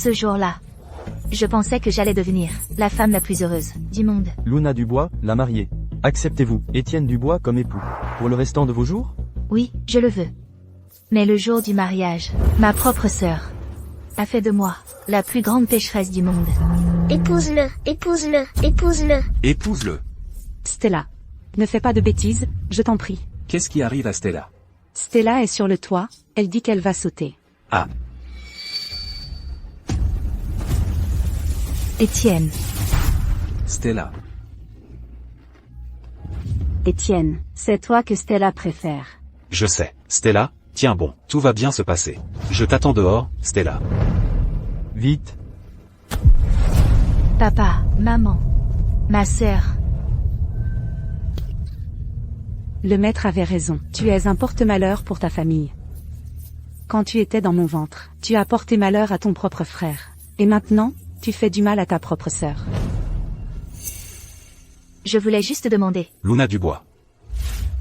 Ce jour-là, je pensais que j'allais devenir la femme la plus heureuse du monde. Luna Dubois, la mariée. Acceptez-vous Étienne Dubois comme époux pour le restant de vos jours? Oui, je le veux. Mais le jour du mariage, ma propre sœur a fait de moi la plus grande pécheresse du monde. Épouse-le, épouse-le, épouse-le. Épouse-le. Stella, ne fais pas de bêtises, je t'en prie. Qu'est-ce qui arrive à Stella? Stella est sur le toit, elle dit qu'elle va sauter. Ah, Étienne, Stella. Étienne, c'est toi que Stella préfère. Je sais. Stella, tiens bon, tout va bien se passer. Je t'attends dehors, Stella. Vite. papa, maman, ma sœur. Le maître avait raison, tu es un porte-malheur pour ta famille. Quand tu étais dans mon ventre, tu as porté malheur à ton propre frère. Et maintenant, tu fais du mal à ta propre sœur. Je voulais juste demander. Luna Dubois.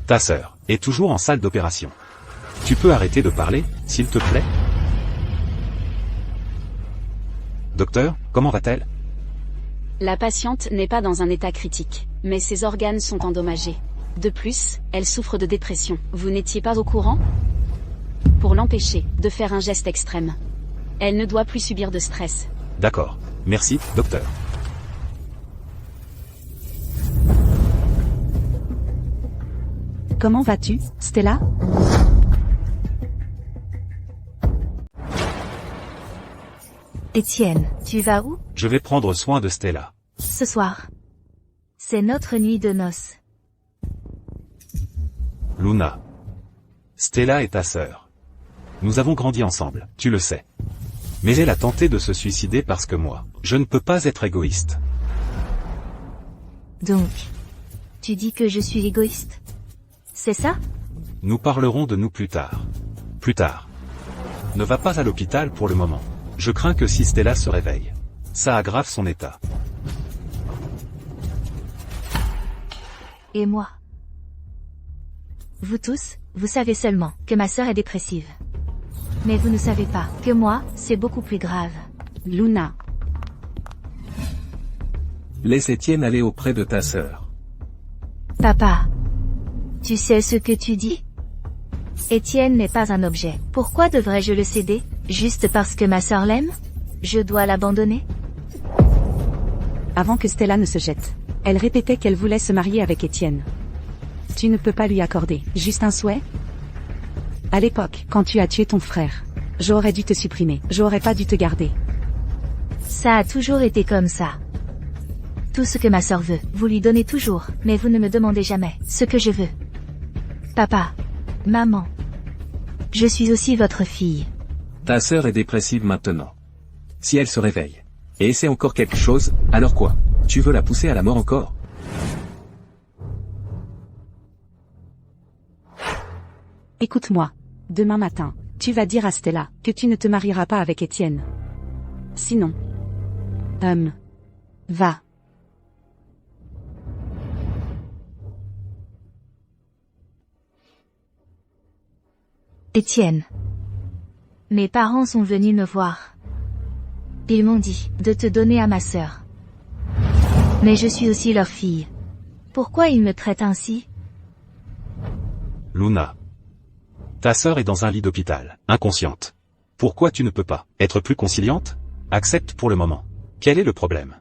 Ta sœur est toujours en salle d'opération. Tu peux arrêter de parler, s'il te plaît? Docteur, comment va-t-elle? La patiente n'est pas dans un état critique, mais ses organes sont endommagés. De plus, elle souffre de dépression. Vous n'étiez pas au courant? Pour l'empêcher de faire un geste extrême. Elle ne doit plus subir de stress. D'accord. Merci, docteur. Comment vas-tu, Stella? Étienne, tu vas où? Je vais prendre soin de Stella. Ce soir. C'est notre nuit de noces. Luna. Stella est ta sœur. Nous avons grandi ensemble, tu le sais. Mais elle a tenté de se suicider parce que moi, je ne peux pas être égoïste. Donc, tu dis que je suis égoïste? C'est ça? Nous parlerons de nous plus tard. Plus tard. Ne va pas à l'hôpital pour le moment. Je crains que si Stella se réveille, ça aggrave son état. Et moi? Vous tous, vous savez seulement que ma sœur est dépressive. Mais vous ne savez pas que moi, c'est beaucoup plus grave. Luna. Laisse Étienne aller auprès de ta sœur. Papa, tu sais ce que tu dis? Étienne n'est pas un objet. Pourquoi devrais-je le céder? Juste parce que ma sœur l'aime? Je dois l'abandonner? Avant que Stella ne se jette, elle répétait qu'elle voulait se marier avec Étienne. Tu ne peux pas lui accorder juste un souhait? À l'époque, quand tu as tué ton frère, j'aurais dû te supprimer, j'aurais pas dû te garder. Ça a toujours été comme ça. Tout ce que ma sœur veut, vous lui donnez toujours, mais vous ne me demandez jamais ce que je veux. Papa, maman, je suis aussi votre fille. Ta sœur est dépressive maintenant. Si elle se réveille et essaie encore quelque chose, alors quoi? Tu veux la pousser à la mort encore? Écoute-moi. Demain matin, tu vas dire à Stella que tu ne te marieras pas avec Étienne. Sinon, va. Étienne. Mes parents sont venus me voir. Ils m'ont dit de te donner à ma sœur. Mais je suis aussi leur fille. Pourquoi ils me traitent ainsi? Luna. Ta sœur est dans un lit d'hôpital, inconsciente. Pourquoi tu ne peux pas être plus conciliante? Accepte pour le moment. Quel est le problème?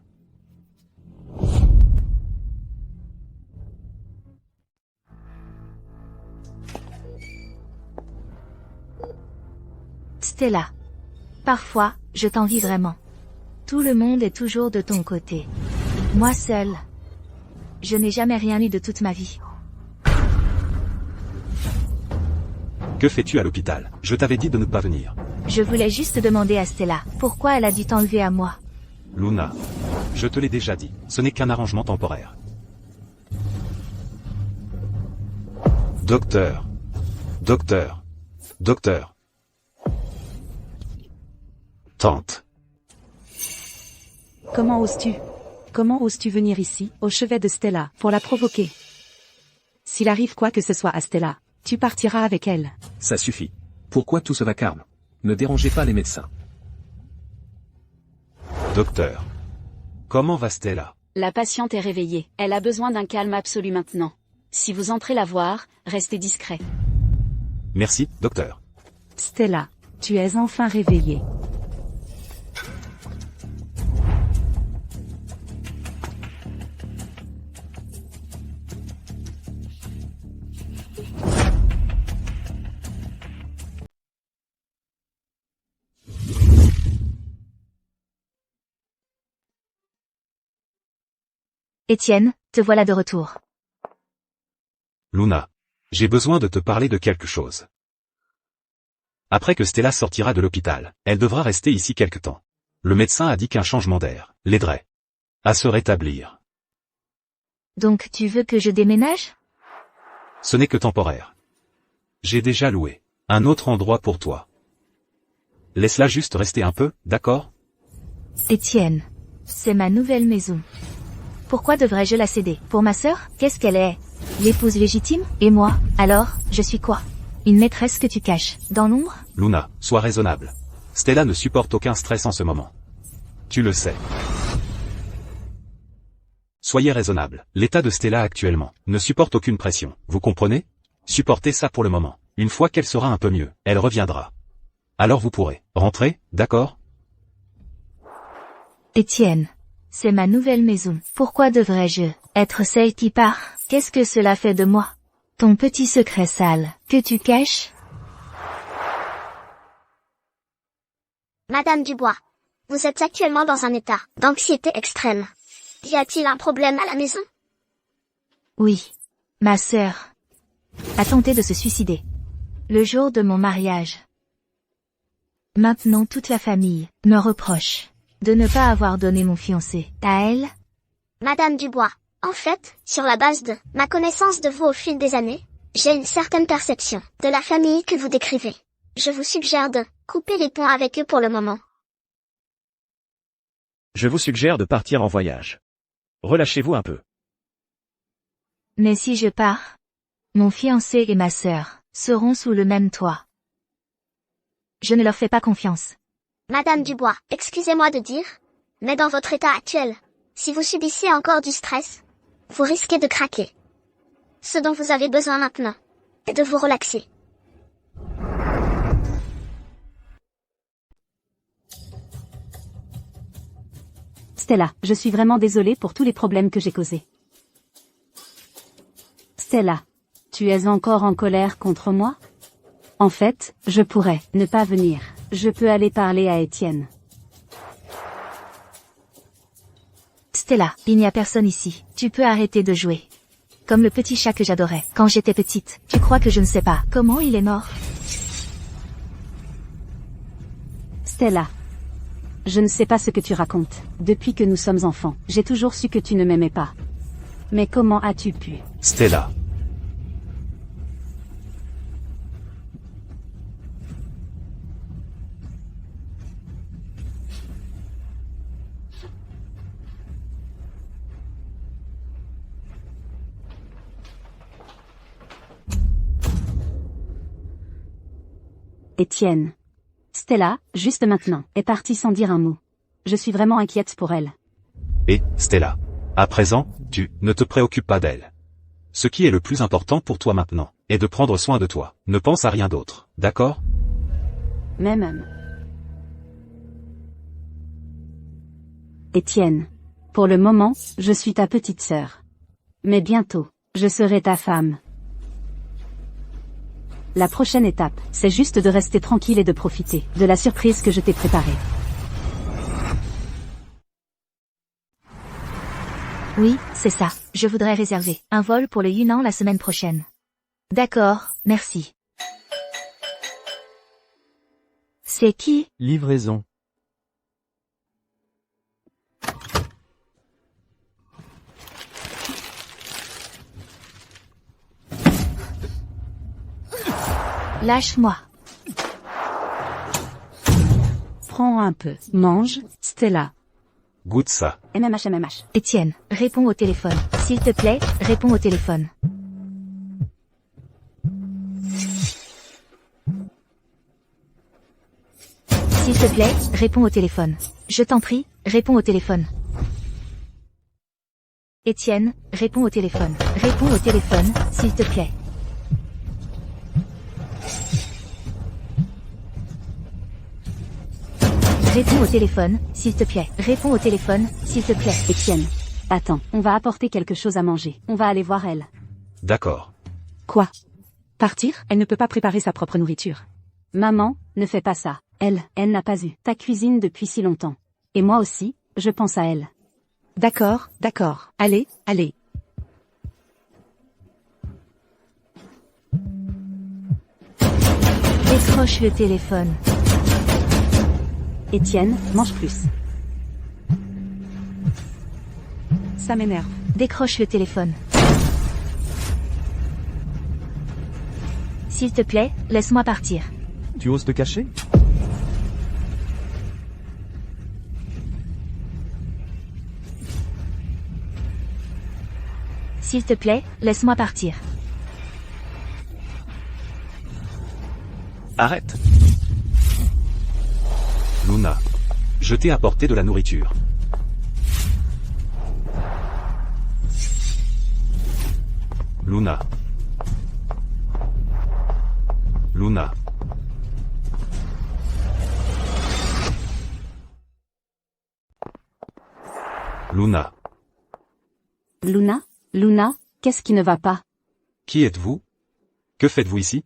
Stella. Parfois, je t'envie vraiment. Tout le monde est toujours de ton côté. Moi seule. Je n'ai jamais rien eu de toute ma vie. Que fais-tu à l'hôpital? Je t'avais dit de ne pas venir. Je voulais juste demander à Stella pourquoi elle a dû t'enlever à moi. Luna. Je te l'ai déjà dit, ce n'est qu'un arrangement temporaire. Docteur. Docteur. Docteur. Tante. Comment oses-tu? Comment oses-tu venir ici, au chevet de Stella, pour la provoquer? S'il arrive quoi que ce soit à Stella, tu partiras avec elle. Ça suffit. Pourquoi tout ce vacarme? Ne dérangez pas les médecins. Docteur. Comment va Stella? La patiente est réveillée. Elle a besoin d'un calme absolu maintenant. Si vous entrez la voir, restez discret. Merci, docteur. Stella, tu es enfin réveillée. Étienne, te voilà de retour. Luna. J'ai besoin de te parler de quelque chose. Après que Stella sortira de l'hôpital, elle devra rester ici quelque temps. Le médecin a dit qu'un changement d'air l'aiderait à se rétablir. Donc tu veux que je déménage? Ce n'est que temporaire. J'ai déjà loué un autre endroit pour toi. Laisse-la juste rester un peu, d'accord? Étienne, c'est ma nouvelle maison. Pourquoi devrais-je la céder? Pour ma sœur? Qu'est-ce qu'elle est? L'épouse légitime? Et moi, alors, je suis quoi? Une maîtresse que tu caches, dans l'ombre? Luna, sois raisonnable. Stella ne supporte aucun stress en ce moment. Tu le sais. Soyez raisonnable. L'état de Stella actuellement ne supporte aucune pression. Vous comprenez? Supportez ça pour le moment. Une fois qu'elle sera un peu mieux, elle reviendra. Alors vous pourrez rentrer, d'accord? Étienne, c'est ma nouvelle maison. Pourquoi devrais-je être celle qui part? Qu'est-ce que cela fait de moi? Ton petit secret sale, que tu caches? Madame Dubois, vous êtes actuellement dans un état d'anxiété extrême. Y a-t-il un problème à la maison? Oui. Ma sœur a tenté de se suicider. Le jour de mon mariage. Maintenant toute la famille me reproche de ne pas avoir donné mon fiancé à elle. Madame Dubois, en fait, sur la base de ma connaissance de vous au fil des années, j'ai une certaine perception de la famille que vous décrivez. Je vous suggère de couper les ponts avec eux pour le moment. Je vous suggère de partir en voyage. Relâchez-vous un peu. Mais si je pars, mon fiancé et ma sœur seront sous le même toit. Je ne leur fais pas confiance. Madame Dubois, excusez-moi de dire, mais dans votre état actuel, si vous subissez encore du stress, vous risquez de craquer. Ce dont vous avez besoin maintenant est de vous relaxer. Stella, je suis vraiment désolée pour tous les problèmes que j'ai causés. Stella, tu es encore en colère contre moi? En fait, je pourrais ne pas venir. Je peux aller parler à Étienne. Stella, il n'y a personne ici. Tu peux arrêter de jouer. Comme le petit chat que j'adorais quand j'étais petite. Tu crois que je ne sais pas comment il est mort? Stella, je ne sais pas ce que tu racontes. Depuis que nous sommes enfants, j'ai toujours su que tu ne m'aimais pas. Mais comment as-tu pu? Stella. Étienne. Stella, juste maintenant, est partie sans dire un mot. Je suis vraiment inquiète pour elle. Et, Stella. À présent, tu ne te préoccupes pas d'elle. Ce qui est le plus important pour toi maintenant est de prendre soin de toi. Ne pense à rien d'autre, d'accord? Même. Étienne. Pour le moment, je suis ta petite sœur. Mais bientôt, je serai ta femme. La prochaine étape, c'est juste de rester tranquille et de profiter de la surprise que je t'ai préparée. Oui, c'est ça. Je voudrais réserver un vol pour le Yunnan la semaine prochaine. D'accord, merci. C'est qui? Livraison. Lâche-moi. Prends un peu. Mange, Stella. Goûte ça. MMH. Étienne, réponds au téléphone. S'il te plaît, réponds au téléphone. S'il te plaît, réponds au téléphone. Je t'en prie, réponds au téléphone. Étienne, réponds au téléphone. Réponds au téléphone, s'il te plaît. Réponds au téléphone, s'il te plaît. Réponds au téléphone, s'il te plaît. Étienne. Attends, on va apporter quelque chose à manger. On va aller voir elle. D'accord. Quoi? Partir? Elle ne peut pas préparer sa propre nourriture. Maman, ne fais pas ça. Elle n'a pas eu ta cuisine depuis si longtemps. Et moi aussi, je pense à elle. D'accord, d'accord. Allez, allez. Décroche le téléphone. Étienne, mange plus. Ça m'énerve. Décroche le téléphone. S'il te plaît, laisse-moi partir. Tu oses te cacher? S'il te plaît, laisse-moi partir. Arrête. Luna. Je t'ai apporté de la nourriture. Luna. Luna. Luna. Luna, qu'est-ce qui ne va pas? Qui êtes-vous? Que faites-vous ici?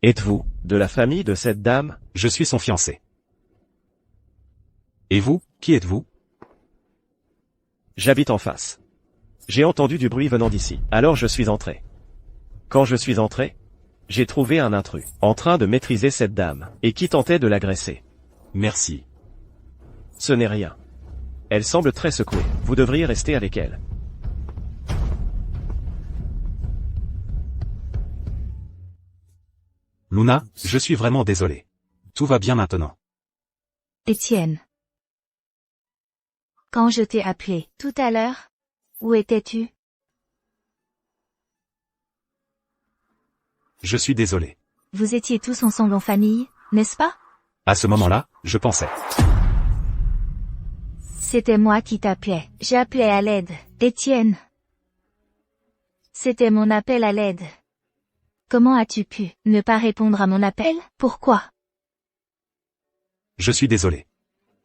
Êtes-vous de la famille de cette dame? Je suis son fiancé. Et vous, qui êtes-vous? J'habite en face. J'ai entendu du bruit venant d'ici, alors je suis entré. Quand je suis entré, j'ai trouvé un intrus, en train de maîtriser cette dame, et qui tentait de l'agresser. Merci. Ce n'est rien. Elle semble très secouée, vous devriez rester avec elle. Luna, je suis vraiment désolé. Tout va bien maintenant. Étienne. Quand je t'ai appelé, tout à l'heure, où étais-tu? Je suis désolé. Vous étiez tous ensemble en famille, n'est-ce pas? À ce moment-là, je pensais. C'était moi qui t'appelais. J'appelais à l'aide. Étienne. C'était mon appel à l'aide. Comment as-tu pu ne pas répondre à mon appel? Pourquoi? Je suis désolé.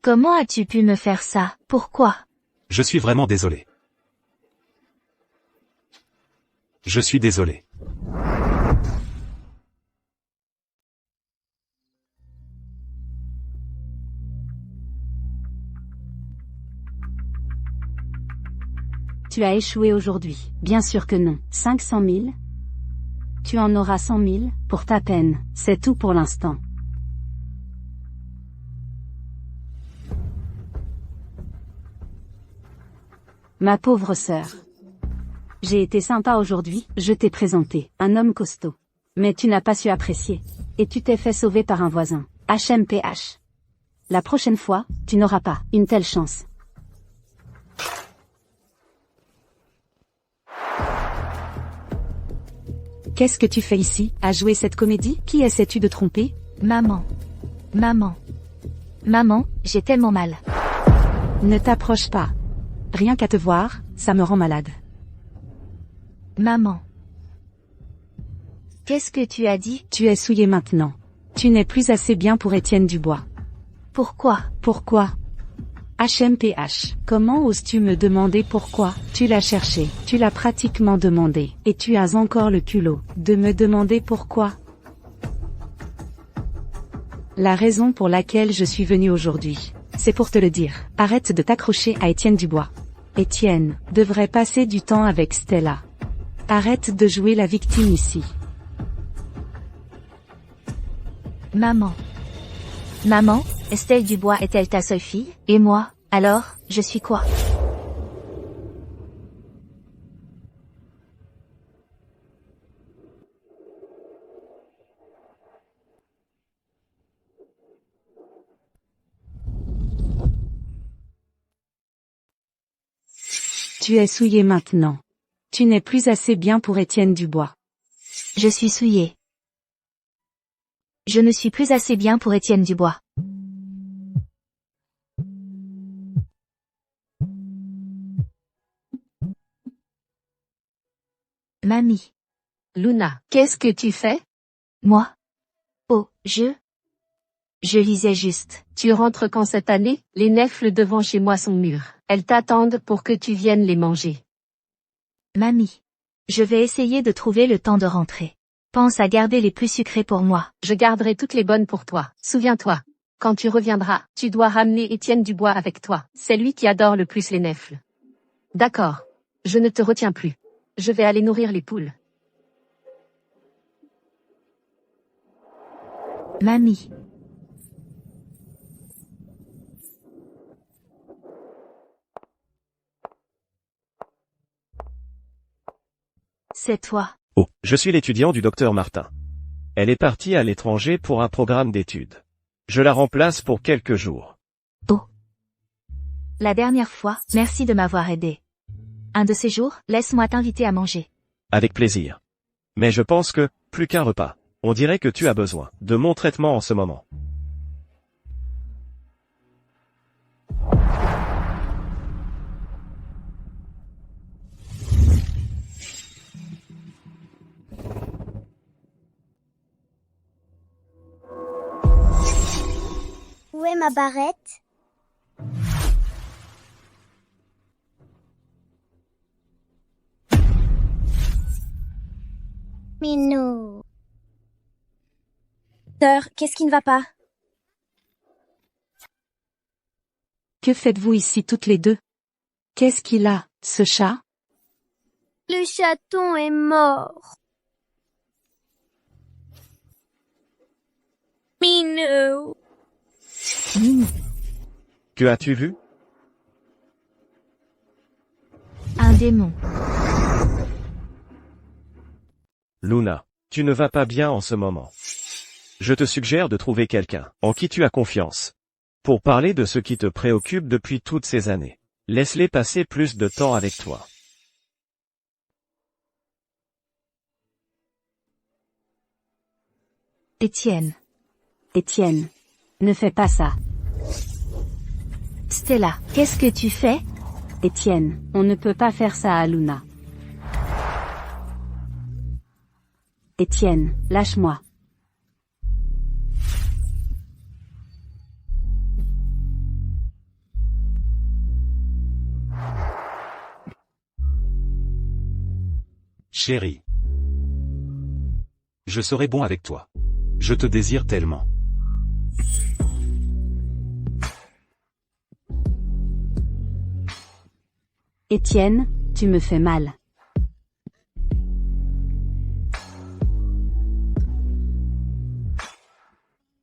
Comment as-tu pu me faire ça? Pourquoi? Je suis vraiment désolé. Je suis désolé. Tu as échoué aujourd'hui. Bien sûr que non. 500 000? Tu en auras 100 000, pour ta peine. C'est tout pour l'instant. Ma pauvre sœur. J'ai été sympa aujourd'hui, je t'ai présenté un homme costaud. Mais tu n'as pas su apprécier. Et tu t'es fait sauver par un voisin. HMPH. La prochaine fois, tu n'auras pas une telle chance. Qu'est-ce que tu fais ici, à jouer cette comédie? Qui essaies-tu de tromper? Maman. Maman. Maman, j'ai tellement mal. Ne t'approche pas. Rien qu'à te voir, ça me rend malade. Maman. Qu'est-ce que tu as dit? Tu es souillé maintenant. Tu n'es plus assez bien pour Étienne Dubois. Pourquoi? Pourquoi? HMPH. Comment oses-tu me demander pourquoi? Tu l'as cherché, tu l'as pratiquement demandé, et tu as encore le culot de me demander pourquoi. La raison pour laquelle je suis venue aujourd'hui, c'est pour te le dire. Arrête de t'accrocher à Étienne Dubois. Étienne devrait passer du temps avec Stella. Arrête de jouer la victime ici. Maman. Maman, Estelle Dubois est-elle ta seule fille? Et moi, alors, je suis quoi? Tu es souillé maintenant. Tu n'es plus assez bien pour Étienne Dubois. Je suis souillée. Je ne suis plus assez bien pour Étienne Dubois. Mamie. Luna, qu'est-ce que tu fais? Moi? Oh, je lisais juste. Tu rentres quand cette année? Les nèfles devant chez moi sont mûres. Elles t'attendent pour que tu viennes les manger. Mamie. Je vais essayer de trouver le temps de rentrer. Pense à garder les plus sucrés pour moi. Je garderai toutes les bonnes pour toi. Souviens-toi. Quand tu reviendras, tu dois ramener Étienne Dubois avec toi. C'est lui qui adore le plus les nèfles. D'accord. Je ne te retiens plus. Je vais aller nourrir les poules. Mamie. C'est toi. Oh, je suis l'étudiant du docteur Martin. Elle est partie à l'étranger pour un programme d'études. Je la remplace pour quelques jours. Oh. La dernière fois, merci de m'avoir aidé. Un de ces jours, laisse-moi t'inviter à manger. Avec plaisir. Mais je pense que, plus qu'un repas, on dirait que tu as besoin de mon traitement en ce moment. Où est ma barrette? Minou. Sœur, qu'est-ce qui ne va pas? Que faites-vous ici toutes les deux? Qu'est-ce qu'il a, ce chat? Le chaton est mort. Minou. Que as-tu vu? Un démon. Luna, tu ne vas pas bien en ce moment. Je te suggère de trouver quelqu'un en qui tu as confiance. Pour parler de ce qui te préoccupe depuis toutes ces années. Laisse-les passer plus de temps avec toi. Étienne. Étienne. Ne fais pas ça. Stella, qu'est-ce que tu fais? Étienne, on ne peut pas faire ça à Luna. Étienne, lâche-moi. Chérie. Je serai bon avec toi. Je te désire tellement. Étienne, tu me fais mal.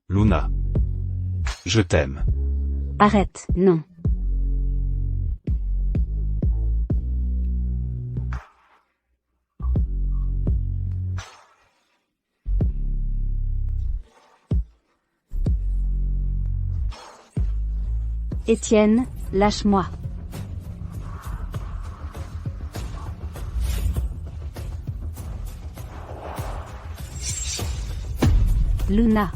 Luna. Je t'aime. Arrête, non. Étienne, lâche-moi. Luna.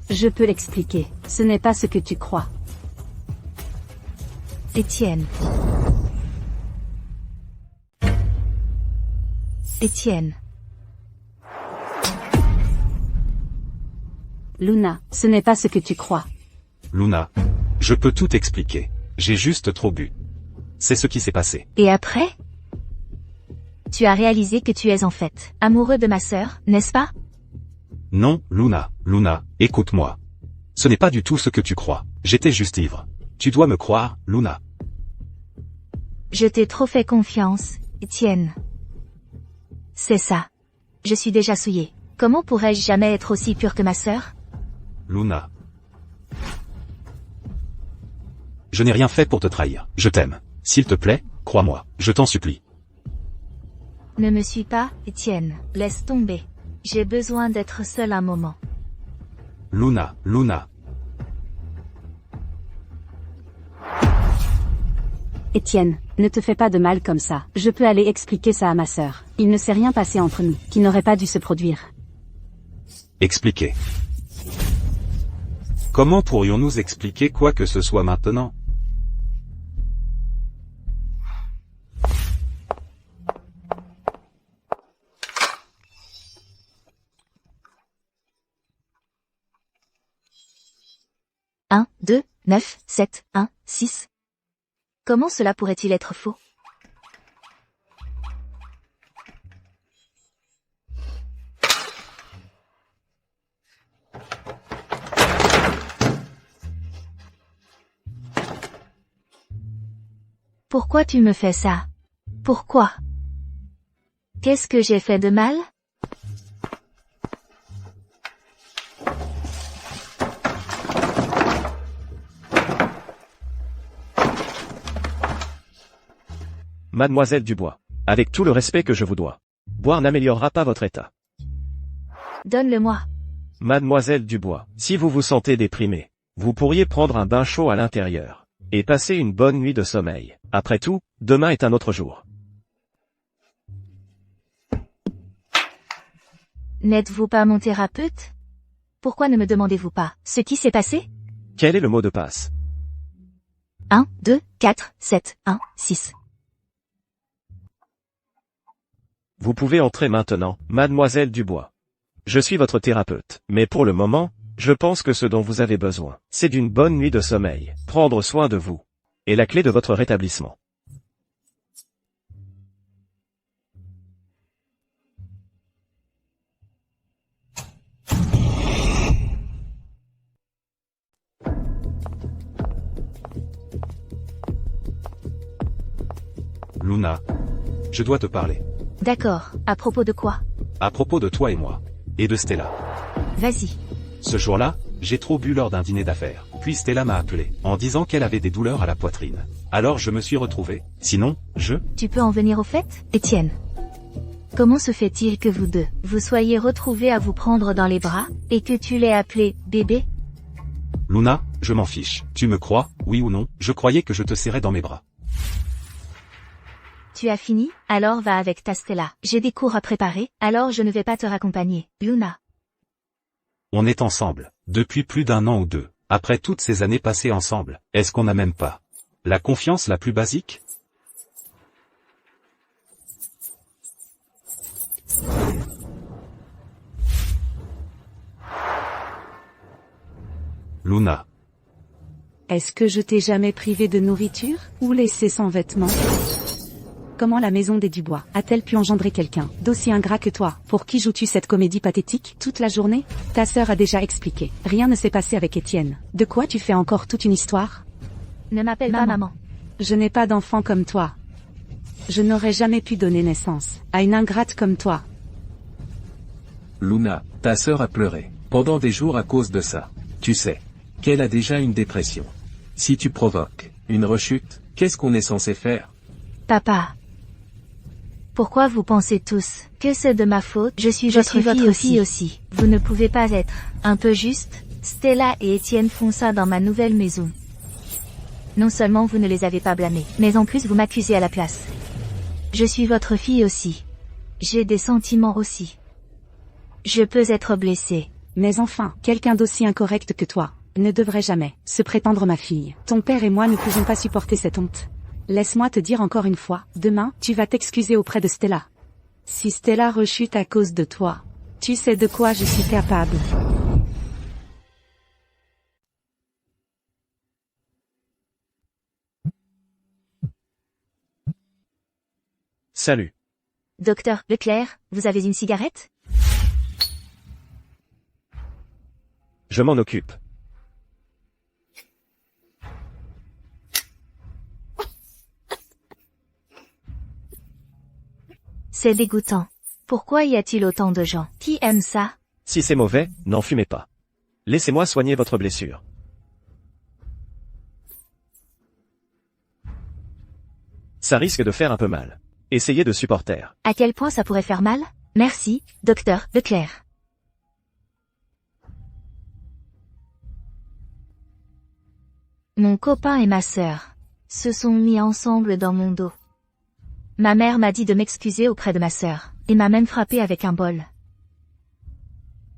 Je peux l'expliquer, ce n'est pas ce que tu crois. Étienne. Étienne. Luna, ce n'est pas ce que tu crois. Luna. Je peux tout expliquer. J'ai juste trop bu. C'est ce qui s'est passé. Et après? Tu as réalisé que tu es en fait amoureux de ma sœur, n'est-ce pas? Non, Luna, Luna, écoute-moi. Ce n'est pas du tout ce que tu crois. J'étais juste ivre. Tu dois me croire, Luna. Je t'ai trop fait confiance, Étienne. C'est ça. Je suis déjà souillée. Comment pourrais-je jamais être aussi pure que ma sœur? Luna. Je n'ai rien fait pour te trahir. Je t'aime. S'il te plaît, crois-moi. Je t'en supplie. Ne me suis pas, Étienne. Laisse tomber. J'ai besoin d'être seule un moment. Luna, Luna. Étienne, ne te fais pas de mal comme ça. Je peux aller expliquer ça à ma sœur. Il ne s'est rien passé entre nous, qui n'aurait pas dû se produire. Expliquez. Comment pourrions-nous expliquer quoi que ce soit maintenant? Un, 2, 9, 7, 1, 6. Comment cela pourrait-il être faux? Pourquoi tu me fais ça? Pourquoi? Qu'est-ce que j'ai fait de mal? Mademoiselle Dubois, avec tout le respect que je vous dois, boire n'améliorera pas votre état. Donne-le-moi. Mademoiselle Dubois, si vous vous sentez déprimée, vous pourriez prendre un bain chaud à l'intérieur, et passer une bonne nuit de sommeil. Après tout, demain est un autre jour. N'êtes-vous pas mon thérapeute? Pourquoi ne me demandez-vous pas ce qui s'est passé? Quel est le mot de passe? 1, 2, 4, 7, 1, 6. Vous pouvez entrer maintenant, Mademoiselle Dubois. Je suis votre thérapeute, mais pour le moment, je pense que ce dont vous avez besoin, c'est d'une bonne nuit de sommeil, prendre soin de vous, et la clé de votre rétablissement. Luna, je dois te parler. D'accord, à propos de quoi? À propos de toi et moi. Et de Stella. Vas-y. Ce jour-là, j'ai trop bu lors d'un dîner d'affaires. Puis Stella m'a appelé, en disant qu'elle avait des douleurs à la poitrine. Alors je me suis retrouvé. Sinon, Tu peux en venir au fait, Étienne? Comment se fait-il que vous deux, vous soyez retrouvés à vous prendre dans les bras, et que tu l'aies appelé bébé? Luna, je m'en fiche. Tu me crois, oui ou non? Je croyais que je te serrais dans mes bras. Tu as fini? Alors va avec ta Stella. J'ai des cours à préparer, alors je ne vais pas te raccompagner, Luna. On est ensemble, depuis plus d'1 an ou 2. Après toutes ces années passées ensemble, est-ce qu'on n'a même pas la confiance la plus basique? Luna. Est-ce que je t'ai jamais privé de nourriture, ou laissé sans vêtements? Comment la maison des Dubois a-t-elle pu engendrer quelqu'un d'aussi ingrat que toi? Pour qui joues-tu cette comédie pathétique toute la journée? Ta sœur a déjà expliqué. Rien ne s'est passé avec Étienne. De quoi tu fais encore toute une histoire? Ne m'appelle pas maman. Je n'ai pas d'enfant comme toi. Je n'aurais jamais pu donner naissance à une ingrate comme toi. Luna, ta sœur a pleuré pendant des jours à cause de ça. Tu sais qu'elle a déjà une dépression. Si tu provoques une rechute, qu'est-ce qu'on est censé faire? Papa. Pourquoi vous pensez tous que c'est de ma faute? Je suis votre fille aussi. Vous ne pouvez pas être un peu juste? Stella et Étienne font ça dans ma nouvelle maison. Non seulement vous ne les avez pas blâmés, mais en plus vous m'accusez à la place. Je suis votre fille aussi. J'ai des sentiments aussi. Je peux être blessée. Mais enfin, quelqu'un d'aussi incorrect que toi ne devrait jamais se prétendre ma fille. Ton père et moi ne pouvons pas supporter cette honte. Laisse-moi te dire encore une fois, demain, tu vas t'excuser auprès de Stella. Si Stella rechute à cause de toi, tu sais de quoi je suis capable. Salut. Docteur Leclerc, vous avez une cigarette? Je m'en occupe. C'est dégoûtant. Pourquoi y a-t-il autant de gens qui aiment ça? Si c'est mauvais, n'en fumez pas. Laissez-moi soigner votre blessure. Ça risque de faire un peu mal. Essayez de supporter. À quel point ça pourrait faire mal? Merci, docteur Leclerc. Mon copain et ma sœur se sont mis ensemble dans mon dos. Ma mère m'a dit de m'excuser auprès de ma sœur, et m'a même frappé avec un bol.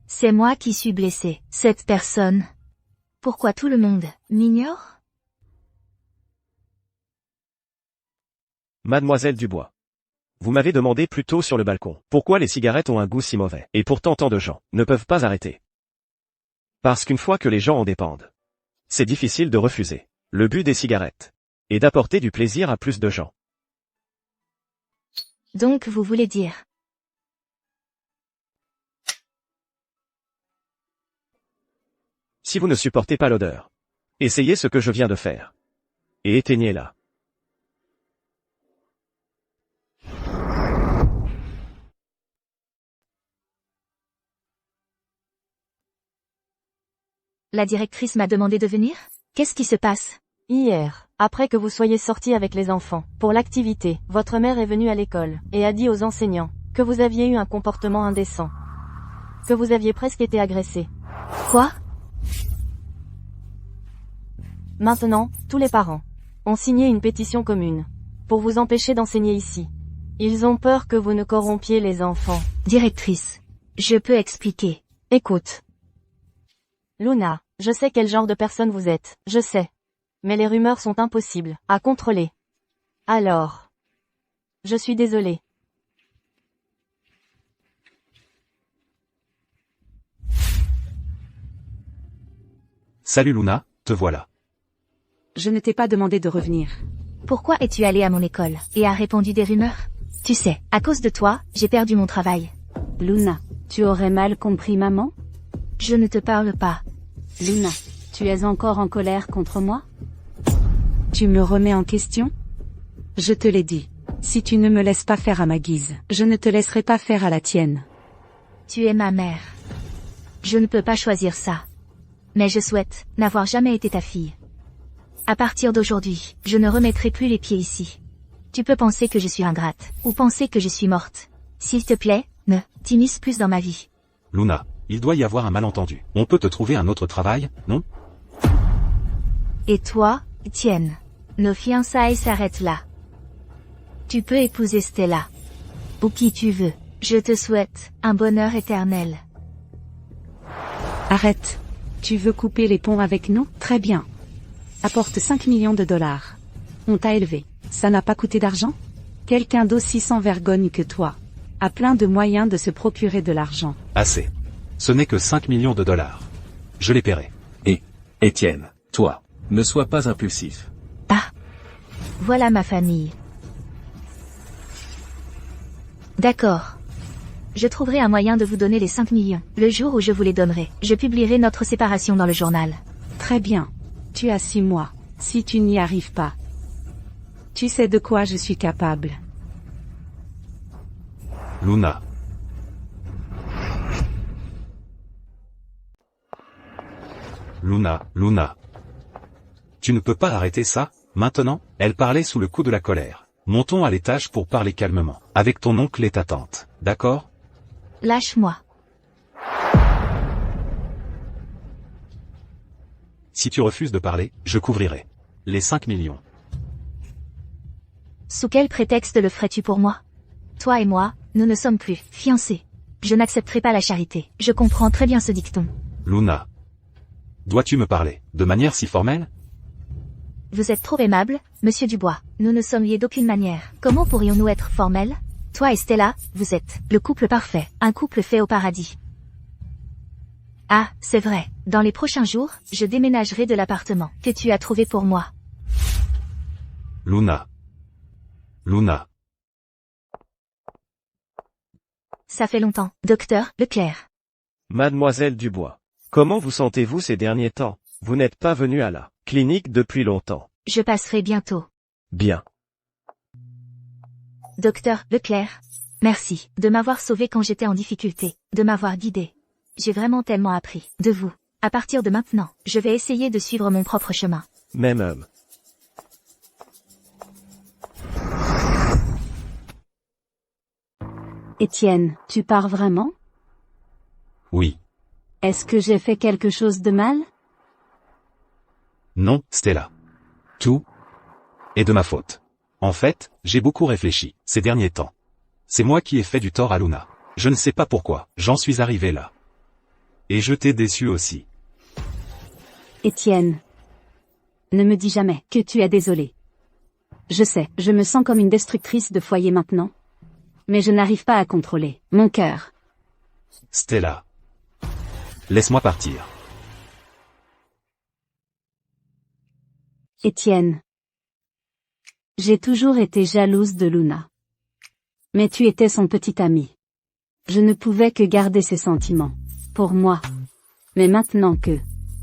C'est moi qui suis blessé. Cette personne. Pourquoi tout le monde m'ignore? Mademoiselle Dubois. Vous m'avez demandé plus tôt sur le balcon pourquoi les cigarettes ont un goût si mauvais, et pourtant tant de gens ne peuvent pas arrêter. Parce qu'une fois que les gens en dépendent, c'est difficile de refuser le but des cigarettes et d'apporter du plaisir à plus de gens. Donc vous voulez dire? Si vous ne supportez pas l'odeur, essayez ce que je viens de faire. Et éteignez-la. La directrice m'a demandé de venir? Qu'est-ce qui se passe? Hier, après que vous soyez sortis avec les enfants, pour l'activité, votre mère est venue à l'école, et a dit aux enseignants, que vous aviez eu un comportement indécent. Que vous aviez presque été agressé. Quoi? Maintenant, tous les parents ont signé une pétition commune, pour vous empêcher d'enseigner ici. Ils ont peur que vous ne corrompiez les enfants. Directrice, je peux expliquer. Écoute. Luna, je sais quel genre de personne vous êtes, je sais. Mais les rumeurs sont impossibles à contrôler. Alors. Je suis désolée. Salut Luna, te voilà. Je ne t'ai pas demandé de revenir. Pourquoi es-tu allé à mon école et as répandu des rumeurs? Tu sais, à cause de toi, j'ai perdu mon travail. Luna, tu aurais mal compris maman? Je ne te parle pas. Luna, tu es encore en colère contre moi? Tu me remets en question? Je te l'ai dit. Si tu ne me laisses pas faire à ma guise, je ne te laisserai pas faire à la tienne. Tu es ma mère. Je ne peux pas choisir ça. Mais je souhaite n'avoir jamais été ta fille. À partir d'aujourd'hui, je ne remettrai plus les pieds ici. Tu peux penser que je suis ingrate, ou penser que je suis morte. S'il te plaît, ne t'immisce plus dans ma vie. Luna, il doit y avoir un malentendu. On peut te trouver un autre travail, non? Et toi, Étienne, nos fiançailles s'arrêtent là. Tu peux épouser Stella. Ou qui tu veux. Je te souhaite un bonheur éternel. Arrête. Tu veux couper les ponts avec nous? Très bien. Apporte 5 millions de dollars. On t'a élevé. Ça n'a pas coûté d'argent? Quelqu'un d'aussi sans vergogne que toi a plein de moyens de se procurer de l'argent. Assez. Ce n'est que 5 millions de dollars. Je les paierai. Et, Étienne, toi, ne sois pas impulsif. Ah. Voilà ma famille. D'accord. Je trouverai un moyen de vous donner les 5 millions. Le jour où je vous les donnerai, je publierai notre séparation dans le journal. Très bien. Tu as 6 mois. Si tu n'y arrives pas. Tu sais de quoi je suis capable. Luna. Luna. Tu ne peux pas arrêter ça, maintenant? Elle parlait sous le coup de la colère. Montons à l'étage pour parler calmement, avec ton oncle et ta tante, d'accord? Lâche-moi. Si tu refuses de parler, je couvrirai les 5 millions. Sous quel prétexte le ferais-tu pour moi? Toi et moi, nous ne sommes plus fiancés. Je n'accepterai pas la charité. Je comprends très bien ce dicton. Luna. Dois-tu me parler de manière si formelle? Vous êtes trop aimable, monsieur Dubois. Nous ne sommes liés d'aucune manière. Comment pourrions-nous être formels? Toi et Stella, vous êtes le couple parfait, un couple fait au paradis. Ah, c'est vrai. Dans les prochains jours, je déménagerai de l'appartement que tu as trouvé pour moi. Luna. Ça fait longtemps, docteur Leclerc. Mademoiselle Dubois. Comment vous sentez-vous ces derniers temps? Vous n'êtes pas venu à la clinique depuis longtemps. Je passerai bientôt. Bien. Docteur Leclerc, merci de m'avoir sauvé quand j'étais en difficulté, de m'avoir guidé. J'ai vraiment tellement appris de vous. À partir de maintenant, je vais essayer de suivre mon propre chemin. Même homme. Étienne, tu pars vraiment? Oui. Est-ce que j'ai fait quelque chose de mal? Non, Stella. Tout est de ma faute. En fait, j'ai beaucoup réfléchi, ces derniers temps. C'est moi qui ai fait du tort à Luna. Je ne sais pas pourquoi, j'en suis arrivé là. Et je t'ai déçu aussi. Étienne. Ne me dis jamais que tu es désolé. Je sais, je me sens comme une destructrice de foyer maintenant. Mais je n'arrive pas à contrôler mon cœur. Stella. Laisse-moi partir. Étienne. J'ai toujours été jalouse de Luna. Mais tu étais son petit ami. Je ne pouvais que garder ses sentiments. Pour moi. Mais maintenant que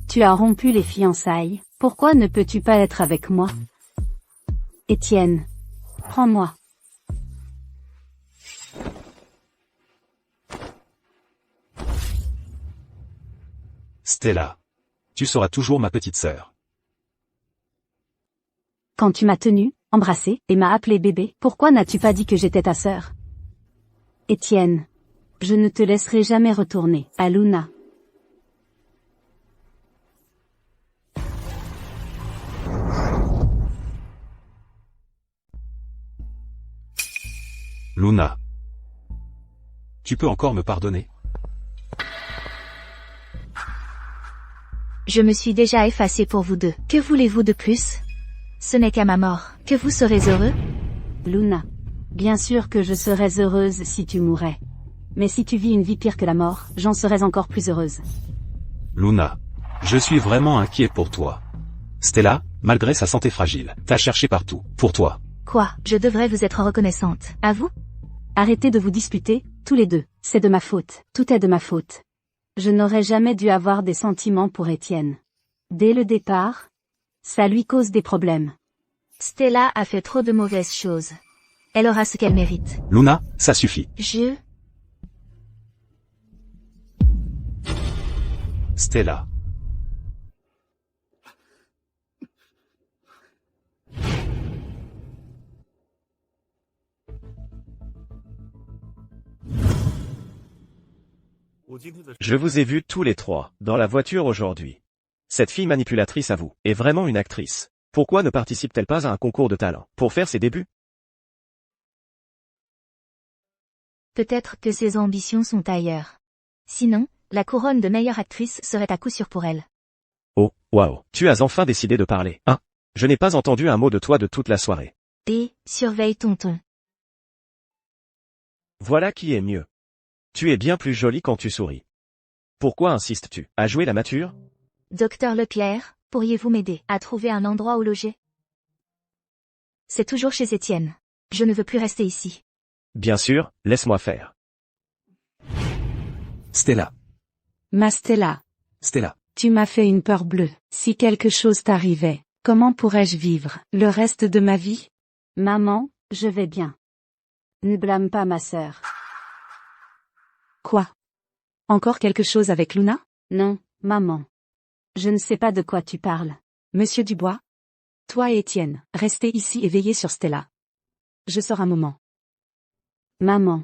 tu as rompu les fiançailles, pourquoi ne peux-tu pas être avec moi? Étienne. Prends-moi. Stella. Tu seras toujours ma petite sœur. Quand tu m'as tenu, embrassé, et m'as appelé bébé, pourquoi n'as-tu pas dit que j'étais ta sœur? Étienne. Je ne te laisserai jamais retourner à Luna. Luna. Tu peux encore me pardonner? Je me suis déjà effacée pour vous deux. Que voulez-vous de plus? Ce n'est qu'à ma mort que vous serez heureux? Luna. Bien sûr que je serais heureuse si tu mourais. Mais si tu vis une vie pire que la mort, j'en serais encore plus heureuse. Luna. Je suis vraiment inquiet pour toi. Stella, malgré sa santé fragile, t'a cherché partout, pour toi. Quoi? Je devrais vous être reconnaissante. À vous? Arrêtez de vous disputer, tous les deux. C'est de ma faute. Tout est de ma faute. Je n'aurais jamais dû avoir des sentiments pour Étienne. Dès le départ, ça lui cause des problèmes. Stella a fait trop de mauvaises choses. Elle aura ce qu'elle mérite. Luna, ça suffit. Stella. Je vous ai vus tous les trois, dans la voiture aujourd'hui. Cette fille manipulatrice à vous, est vraiment une actrice. Pourquoi ne participe-t-elle pas à un concours de talent, pour faire ses débuts? Peut-être que ses ambitions sont ailleurs. Sinon, la couronne de meilleure actrice serait à coup sûr pour elle. Oh, waouh, tu as enfin décidé de parler, hein? Je n'ai pas entendu un mot de toi de toute la soirée. Et, surveille ton ton. Voilà qui est mieux. Tu es bien plus jolie quand tu souris. Pourquoi insistes-tu à jouer la mature? Docteur Lepierre, pourriez-vous m'aider à trouver un endroit où loger? C'est toujours chez Étienne. Je ne veux plus rester ici. Bien sûr, laisse-moi faire. Stella. Ma Stella. Stella. Tu m'as fait une peur bleue. Si quelque chose t'arrivait, comment pourrais-je vivre le reste de ma vie? Maman, je vais bien. Ne blâme pas ma sœur. Quoi? Encore quelque chose avec Luna? Non, maman. Je ne sais pas de quoi tu parles. Monsieur Dubois? Toi et Étienne, restez ici et veillez sur Stella. Je sors un moment. Maman.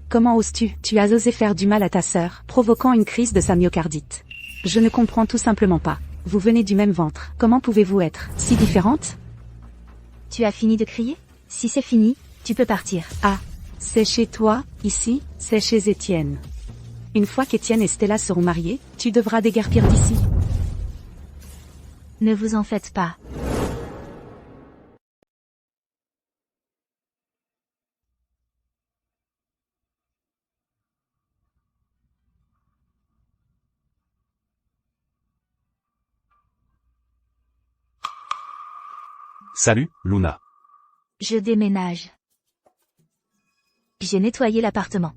Comment oses-tu? Tu as osé faire du mal à ta sœur, provoquant une crise de sa myocardite. Je ne comprends tout simplement pas. Vous venez du même ventre. Comment pouvez-vous être si différentes? Tu as fini de crier? Si c'est fini, tu peux partir. Ah, c'est chez toi, ici, c'est chez Étienne. Une fois qu'Étienne et Stella seront mariés, tu devras déguerpir d'ici. Ne vous en faites pas. Salut, Luna. Je déménage. J'ai nettoyé l'appartement.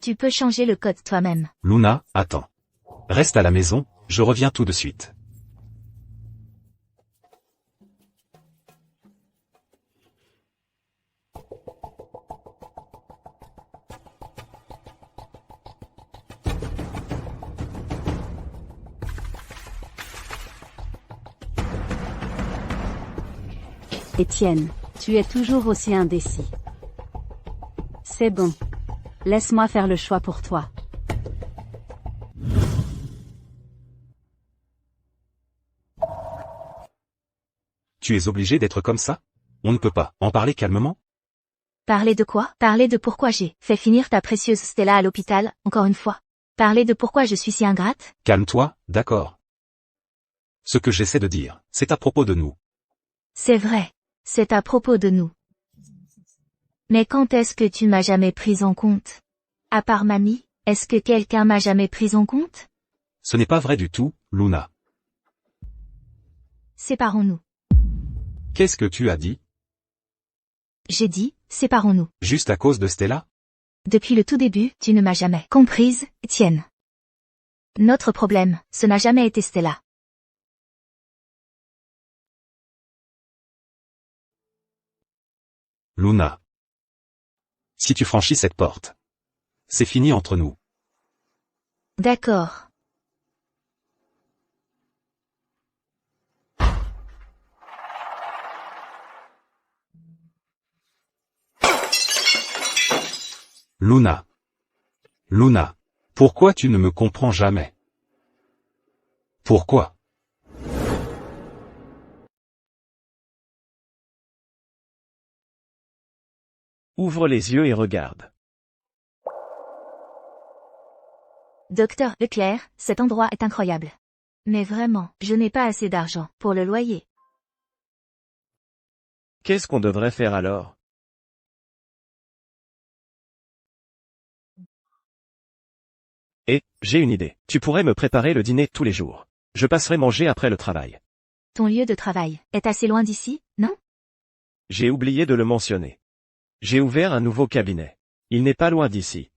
Tu peux changer le code toi-même. Luna, attends. Reste à la maison, je reviens tout de suite. Étienne, tu es toujours aussi indécis. C'est bon. Laisse-moi faire le choix pour toi. Tu es obligé d'être comme ça? On ne peut pas en parler calmement? Parler de quoi? Parler de pourquoi j'ai fait finir ta précieuse Stella à l'hôpital, encore une fois. Parler de pourquoi je suis si ingrate? Calme-toi, d'accord. Ce que j'essaie de dire, c'est à propos de nous. C'est vrai. C'est à propos de nous. Mais quand est-ce que tu m'as jamais prise en compte? À part mamie, est-ce que quelqu'un m'a jamais prise en compte? Ce n'est pas vrai du tout, Luna. Séparons-nous. Qu'est-ce que tu as dit? J'ai dit, séparons-nous. Juste à cause de Stella? Depuis le tout début, tu ne m'as jamais comprise, Étienne. Notre problème, ce n'a jamais été Stella. Luna. Si tu franchis cette porte, c'est fini entre nous. D'accord. Luna. Luna. Pourquoi tu ne me comprends jamais? Pourquoi? Ouvre les yeux et regarde. Docteur Leclerc, cet endroit est incroyable. Mais vraiment, je n'ai pas assez d'argent pour le loyer. Qu'est-ce qu'on devrait faire alors? Et, j'ai une idée. Tu pourrais me préparer le dîner tous les jours. Je passerai manger après le travail. Ton lieu de travail est assez loin d'ici, non? J'ai oublié de le mentionner. J'ai ouvert un nouveau cabinet. Il n'est pas loin d'ici.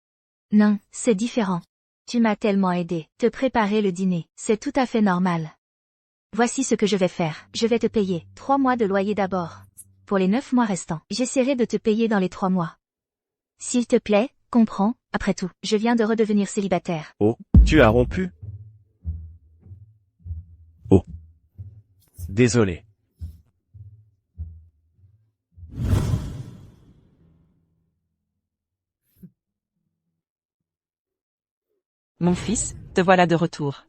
Non, c'est différent. Tu m'as tellement aidé. Te préparer le dîner, c'est tout à fait normal. Voici ce que je vais faire. Je vais te payer 3 mois de loyer d'abord. Pour les 9 mois restants, j'essaierai de te payer dans les 3 mois. S'il te plaît, comprends, après tout, je viens de redevenir célibataire. Oh, tu as rompu? Oh. Désolé. Mon fils, te voilà de retour.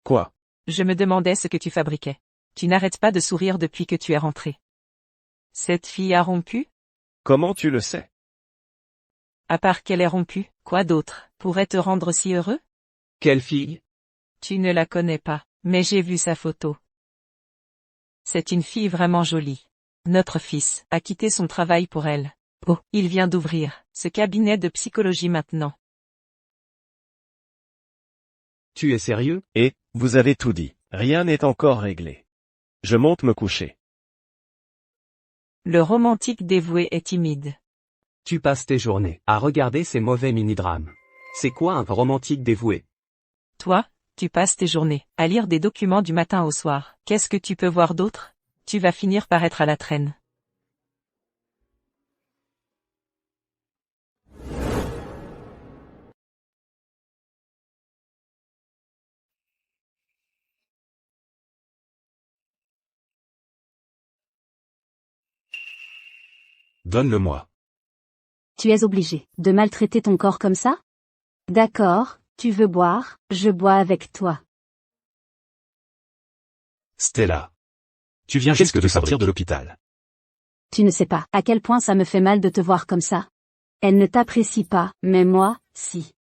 Quoi? Je me demandais ce que tu fabriquais. Tu n'arrêtes pas de sourire depuis que tu es rentré. Cette fille a rompu? Comment tu le sais? À part qu'elle est rompue, quoi d'autre pourrait te rendre si heureux? Quelle fille? Tu ne la connais pas, mais j'ai vu sa photo. C'est une fille vraiment jolie. Notre fils a quitté son travail pour elle. Oh, il vient d'ouvrir ce cabinet de psychologie maintenant. Tu es sérieux? Et, vous avez tout dit. Rien n'est encore réglé. Je monte me coucher. Le romantique dévoué est timide. Tu passes tes journées à regarder ces mauvais mini-drames. C'est quoi un romantique dévoué? Toi, tu passes tes journées à lire des documents du matin au soir. Qu'est-ce que tu peux voir d'autre? Tu vas finir par être à la traîne. Donne-le-moi. Tu es obligé de maltraiter ton corps comme ça? D'accord, tu veux boire, je bois avec toi. Stella. Tu viens juste de sortir de l'hôpital. Tu ne sais pas à quel point ça me fait mal de te voir comme ça. Elle ne t'apprécie pas, mais moi, si.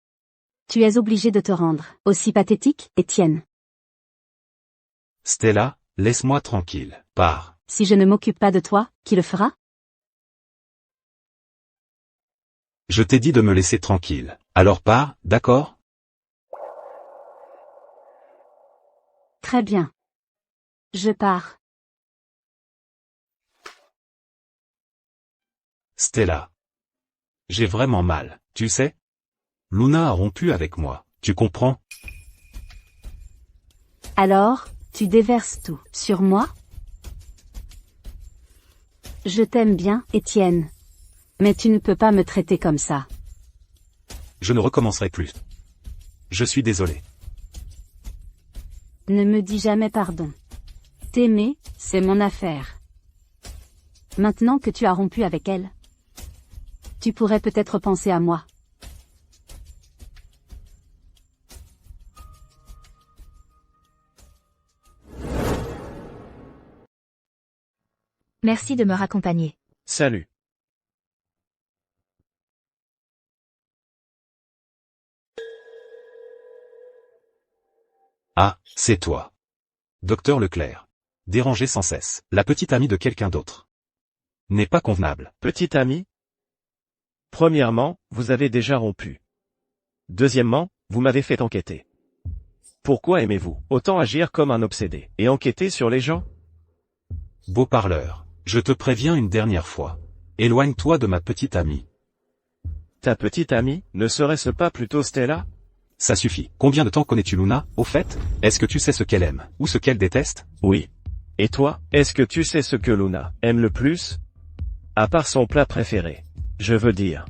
Tu es obligé de te rendre aussi pathétique, Étienne. Stella, laisse-moi tranquille. Pars. Si je ne m'occupe pas de toi, qui le fera? Je t'ai dit de me laisser tranquille. Alors pars, d'accord? Très bien. Je pars. Stella. J'ai vraiment mal, tu sais? Luna a rompu avec moi, tu comprends? Alors, tu déverses tout sur moi? Je t'aime bien, Étienne. Mais tu ne peux pas me traiter comme ça. Je ne recommencerai plus. Je suis désolé. Ne me dis jamais pardon. T'aimer, c'est mon affaire. Maintenant que tu as rompu avec elle, tu pourrais peut-être penser à moi. Merci de me raccompagner. Salut. Ah, c'est toi. Docteur Leclerc. Dérangé sans cesse, la petite amie de quelqu'un d'autre. N'est pas convenable. Petite amie? Premièrement, vous avez déjà rompu. Deuxièmement, vous m'avez fait enquêter. Pourquoi aimez-vous autant agir comme un obsédé et enquêter sur les gens? Beau parleur, je te préviens une dernière fois. Éloigne-toi de ma petite amie. Ta petite amie, ne serait-ce pas plutôt Stella? Ça suffit. Combien de temps connais-tu Luna, au fait? Est-ce que tu sais ce qu'elle aime, ou ce qu'elle déteste? Oui. Et toi, est-ce que tu sais ce que Luna aime le plus? À part son plat préféré. Je veux dire.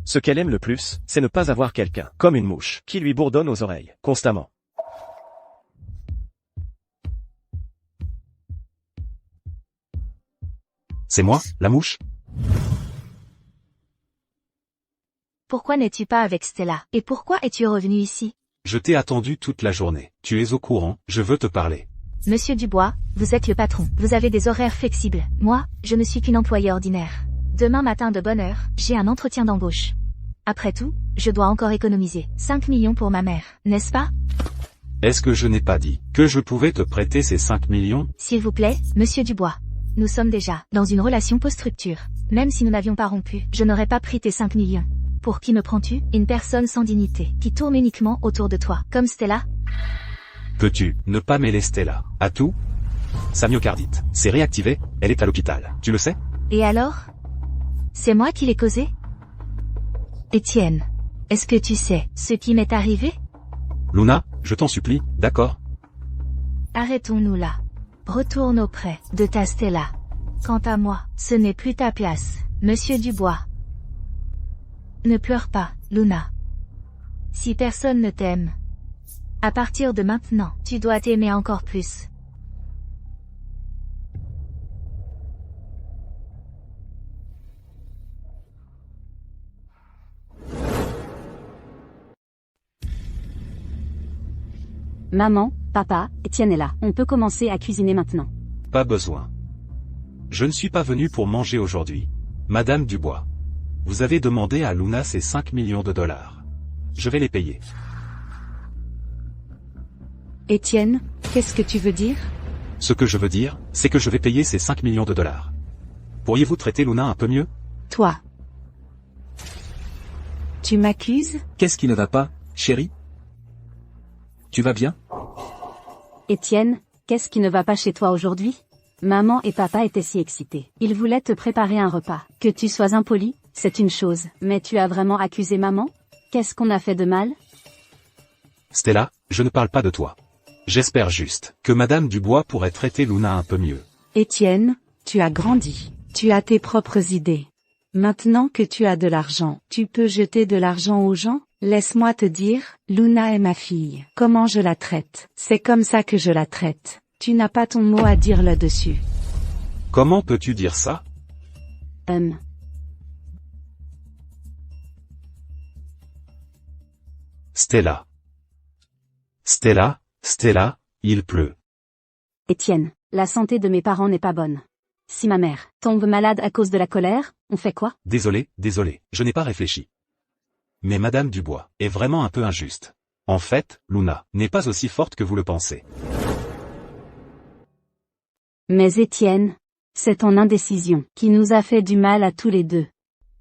Ce qu'elle aime le plus, c'est ne pas avoir quelqu'un, comme une mouche, qui lui bourdonne aux oreilles, constamment. C'est moi, la mouche? Pourquoi n'es-tu pas avec Stella? Et pourquoi es-tu revenu ici? Je t'ai attendu toute la journée. Tu es au courant, je veux te parler. Monsieur Dubois, vous êtes le patron. Vous avez des horaires flexibles. Moi, je ne suis qu'une employée ordinaire. Demain matin de bonne heure, j'ai un entretien d'embauche. Après tout, je dois encore économiser 5 millions pour ma mère, n'est-ce pas? Est-ce que je n'ai pas dit que je pouvais te prêter ces 5 millions? S'il vous plaît, Monsieur Dubois. Nous sommes déjà dans une relation post-rupture. Même si nous n'avions pas rompu, je n'aurais pas pris tes 5 millions. Pour qui me prends-tu? Une personne sans dignité, qui tourne uniquement autour de toi, comme Stella? Peux-tu ne pas mêler Stella à tout? Sa myocardite, c'est réactivé, elle est à l'hôpital, tu le sais? Et alors? C'est moi qui l'ai causé? Étienne, est-ce que tu sais ce qui m'est arrivé? Luna, je t'en supplie, d'accord? Arrêtons-nous là. Retourne auprès de ta Stella. Quant à moi, ce n'est plus ta place, Monsieur Dubois. Ne pleure pas, Luna. Si personne ne t'aime, à partir de maintenant, tu dois t'aimer encore plus. Maman, papa, Étienne est là. On peut commencer à cuisiner maintenant. Pas besoin. Je ne suis pas venu pour manger aujourd'hui. Madame Dubois. Vous avez demandé à Luna ces 5 millions de dollars. Je vais les payer. Étienne, qu'est-ce que tu veux dire? Ce que je veux dire, c'est que je vais payer ces 5 millions de dollars. Pourriez-vous traiter Luna un peu mieux? Toi. Tu m'accuses? Qu'est-ce qui ne va pas, chérie? Tu vas bien? Étienne, qu'est-ce qui ne va pas chez toi aujourd'hui? Maman et papa étaient si excités. Ils voulaient te préparer un repas. Que tu sois impoli, c'est une chose. Mais tu as vraiment accusé maman? Qu'est-ce qu'on a fait de mal? Stella, je ne parle pas de toi. J'espère juste que Madame Dubois pourrait traiter Luna un peu mieux. Étienne, tu as grandi. Tu as tes propres idées. Maintenant que tu as de l'argent, tu peux jeter de l'argent aux gens? Laisse-moi te dire, Luna est ma fille. Comment je la traite? C'est comme ça que je la traite. Tu n'as pas ton mot à dire là-dessus. Comment peux-tu dire ça? Stella. Stella, Stella, il pleut. Étienne, la santé de mes parents n'est pas bonne. Si ma mère tombe malade à cause de la colère, on fait quoi? Désolé, je n'ai pas réfléchi. Mais Madame Dubois est vraiment un peu injuste. En fait, Luna n'est pas aussi forte que vous le pensez. Mais Étienne, c'est ton indécision qui nous a fait du mal à tous les deux.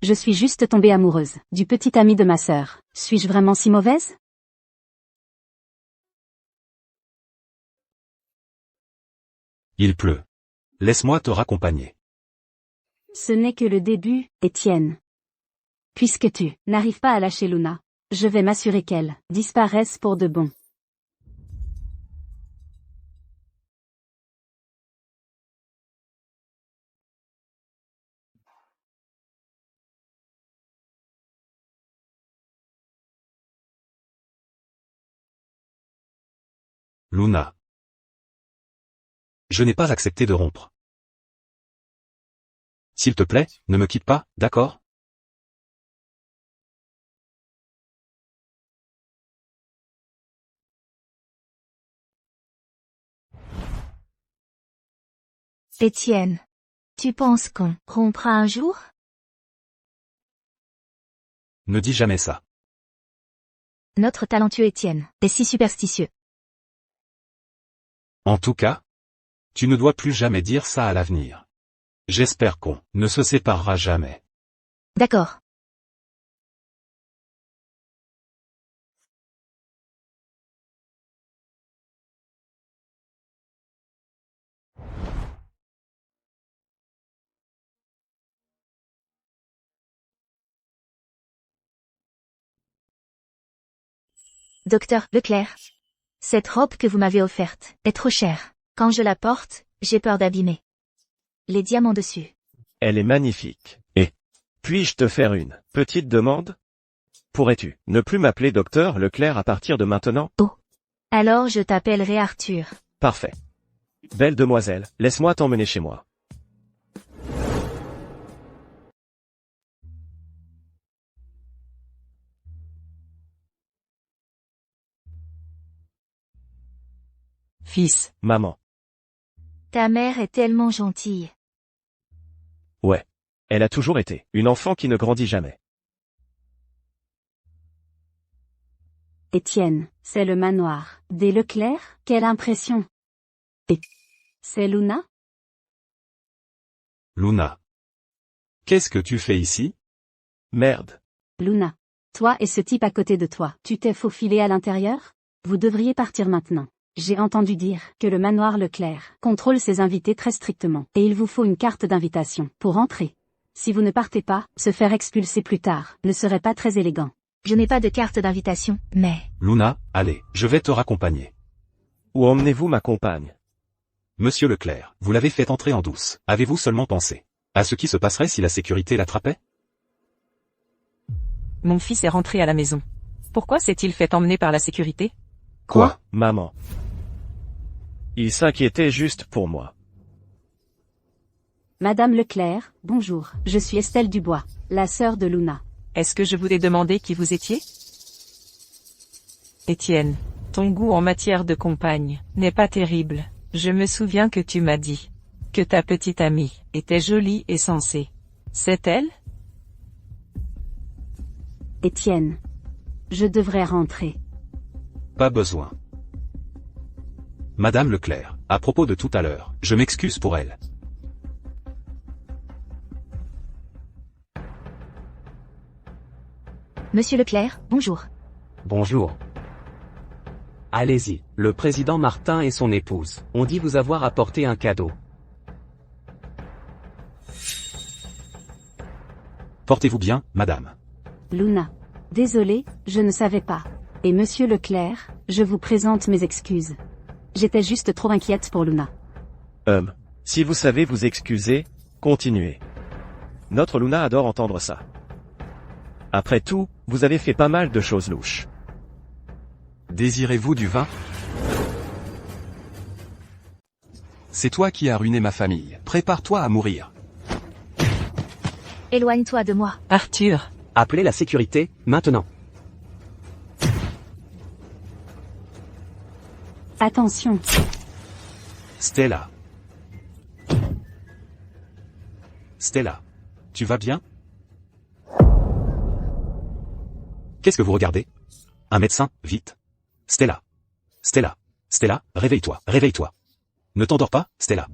Je suis juste tombée amoureuse du petit ami de ma sœur. Suis-je vraiment si mauvaise? Il pleut. Laisse-moi te raccompagner. Ce n'est que le début, Étienne. Puisque tu n'arrives pas à lâcher Luna, je vais m'assurer qu'elle disparaisse pour de bon. Luna. Je n'ai pas accepté de rompre. S'il te plaît, ne me quitte pas, d'accord? Étienne. Tu penses qu'on rompra un jour? Ne dis jamais ça. Notre talentueux Étienne est si superstitieux. En tout cas, tu ne dois plus jamais dire ça à l'avenir. J'espère qu'on ne se séparera jamais. D'accord. Docteur Leclerc. Cette robe que vous m'avez offerte est trop chère. Quand je la porte, j'ai peur d'abîmer les diamants dessus. Elle est magnifique. Et puis-je te faire une petite demande? Pourrais-tu ne plus m'appeler docteur Leclerc à partir de maintenant? Oh. Alors je t'appellerai Arthur. Parfait. Belle demoiselle, laisse-moi t'emmener chez moi. Fils, Maman. Ta mère est tellement gentille. Ouais. Elle a toujours été une enfant qui ne grandit jamais. Étienne, c'est le manoir des Leclerc, quelle impression. Et c'est Luna? Luna. Qu'est-ce que tu fais ici? Merde. Luna. Toi et ce type à côté de toi, tu t'es faufilé à l'intérieur? Vous devriez partir maintenant. J'ai entendu dire que le manoir Leclerc contrôle ses invités très strictement, et il vous faut une carte d'invitation pour entrer. Si vous ne partez pas, se faire expulser plus tard ne serait pas très élégant. Je n'ai pas de carte d'invitation, mais... Luna, allez, je vais te raccompagner. Où emmenez-vous ma compagne? Monsieur Leclerc, vous l'avez fait entrer en douce. Avez-vous seulement pensé à ce qui se passerait si la sécurité l'attrapait? mon fils est rentré à la maison. Pourquoi s'est-il fait emmener par la sécurité? Quoi? Maman. Il s'inquiétait juste pour moi. Madame Leclerc, bonjour, je suis Estelle Dubois, la sœur de Luna. Est-ce que je vous ai demandé qui vous étiez? Étienne, ton goût en matière de compagne n'est pas terrible. Je me souviens que tu m'as dit que ta petite amie était jolie et sensée. C'est elle? Étienne. Je devrais rentrer. Pas besoin. Madame Leclerc, à propos de tout à l'heure, je m'excuse pour elle. Monsieur Leclerc, bonjour. Bonjour. Allez-y, le président Martin et son épouse ont dit vous avoir apporté un cadeau. Portez-vous bien, madame. Luna. Désolée, je ne savais pas. Et monsieur Leclerc, je vous présente mes excuses. J'étais juste trop inquiète pour Luna. Si vous savez vous excuser, continuez. Notre Luna adore entendre ça. Après tout, vous avez fait pas mal de choses louches. Désirez-vous du vin? C'est toi qui as ruiné ma famille. Prépare-toi à mourir. Éloigne-toi de moi. Arthur. Appelez la sécurité, maintenant. Attention. Stella. Stella. Tu vas bien? Qu'est-ce que vous regardez? Un médecin, vite. Stella. Stella. Stella, réveille-toi, réveille-toi. Ne t'endors pas, Stella.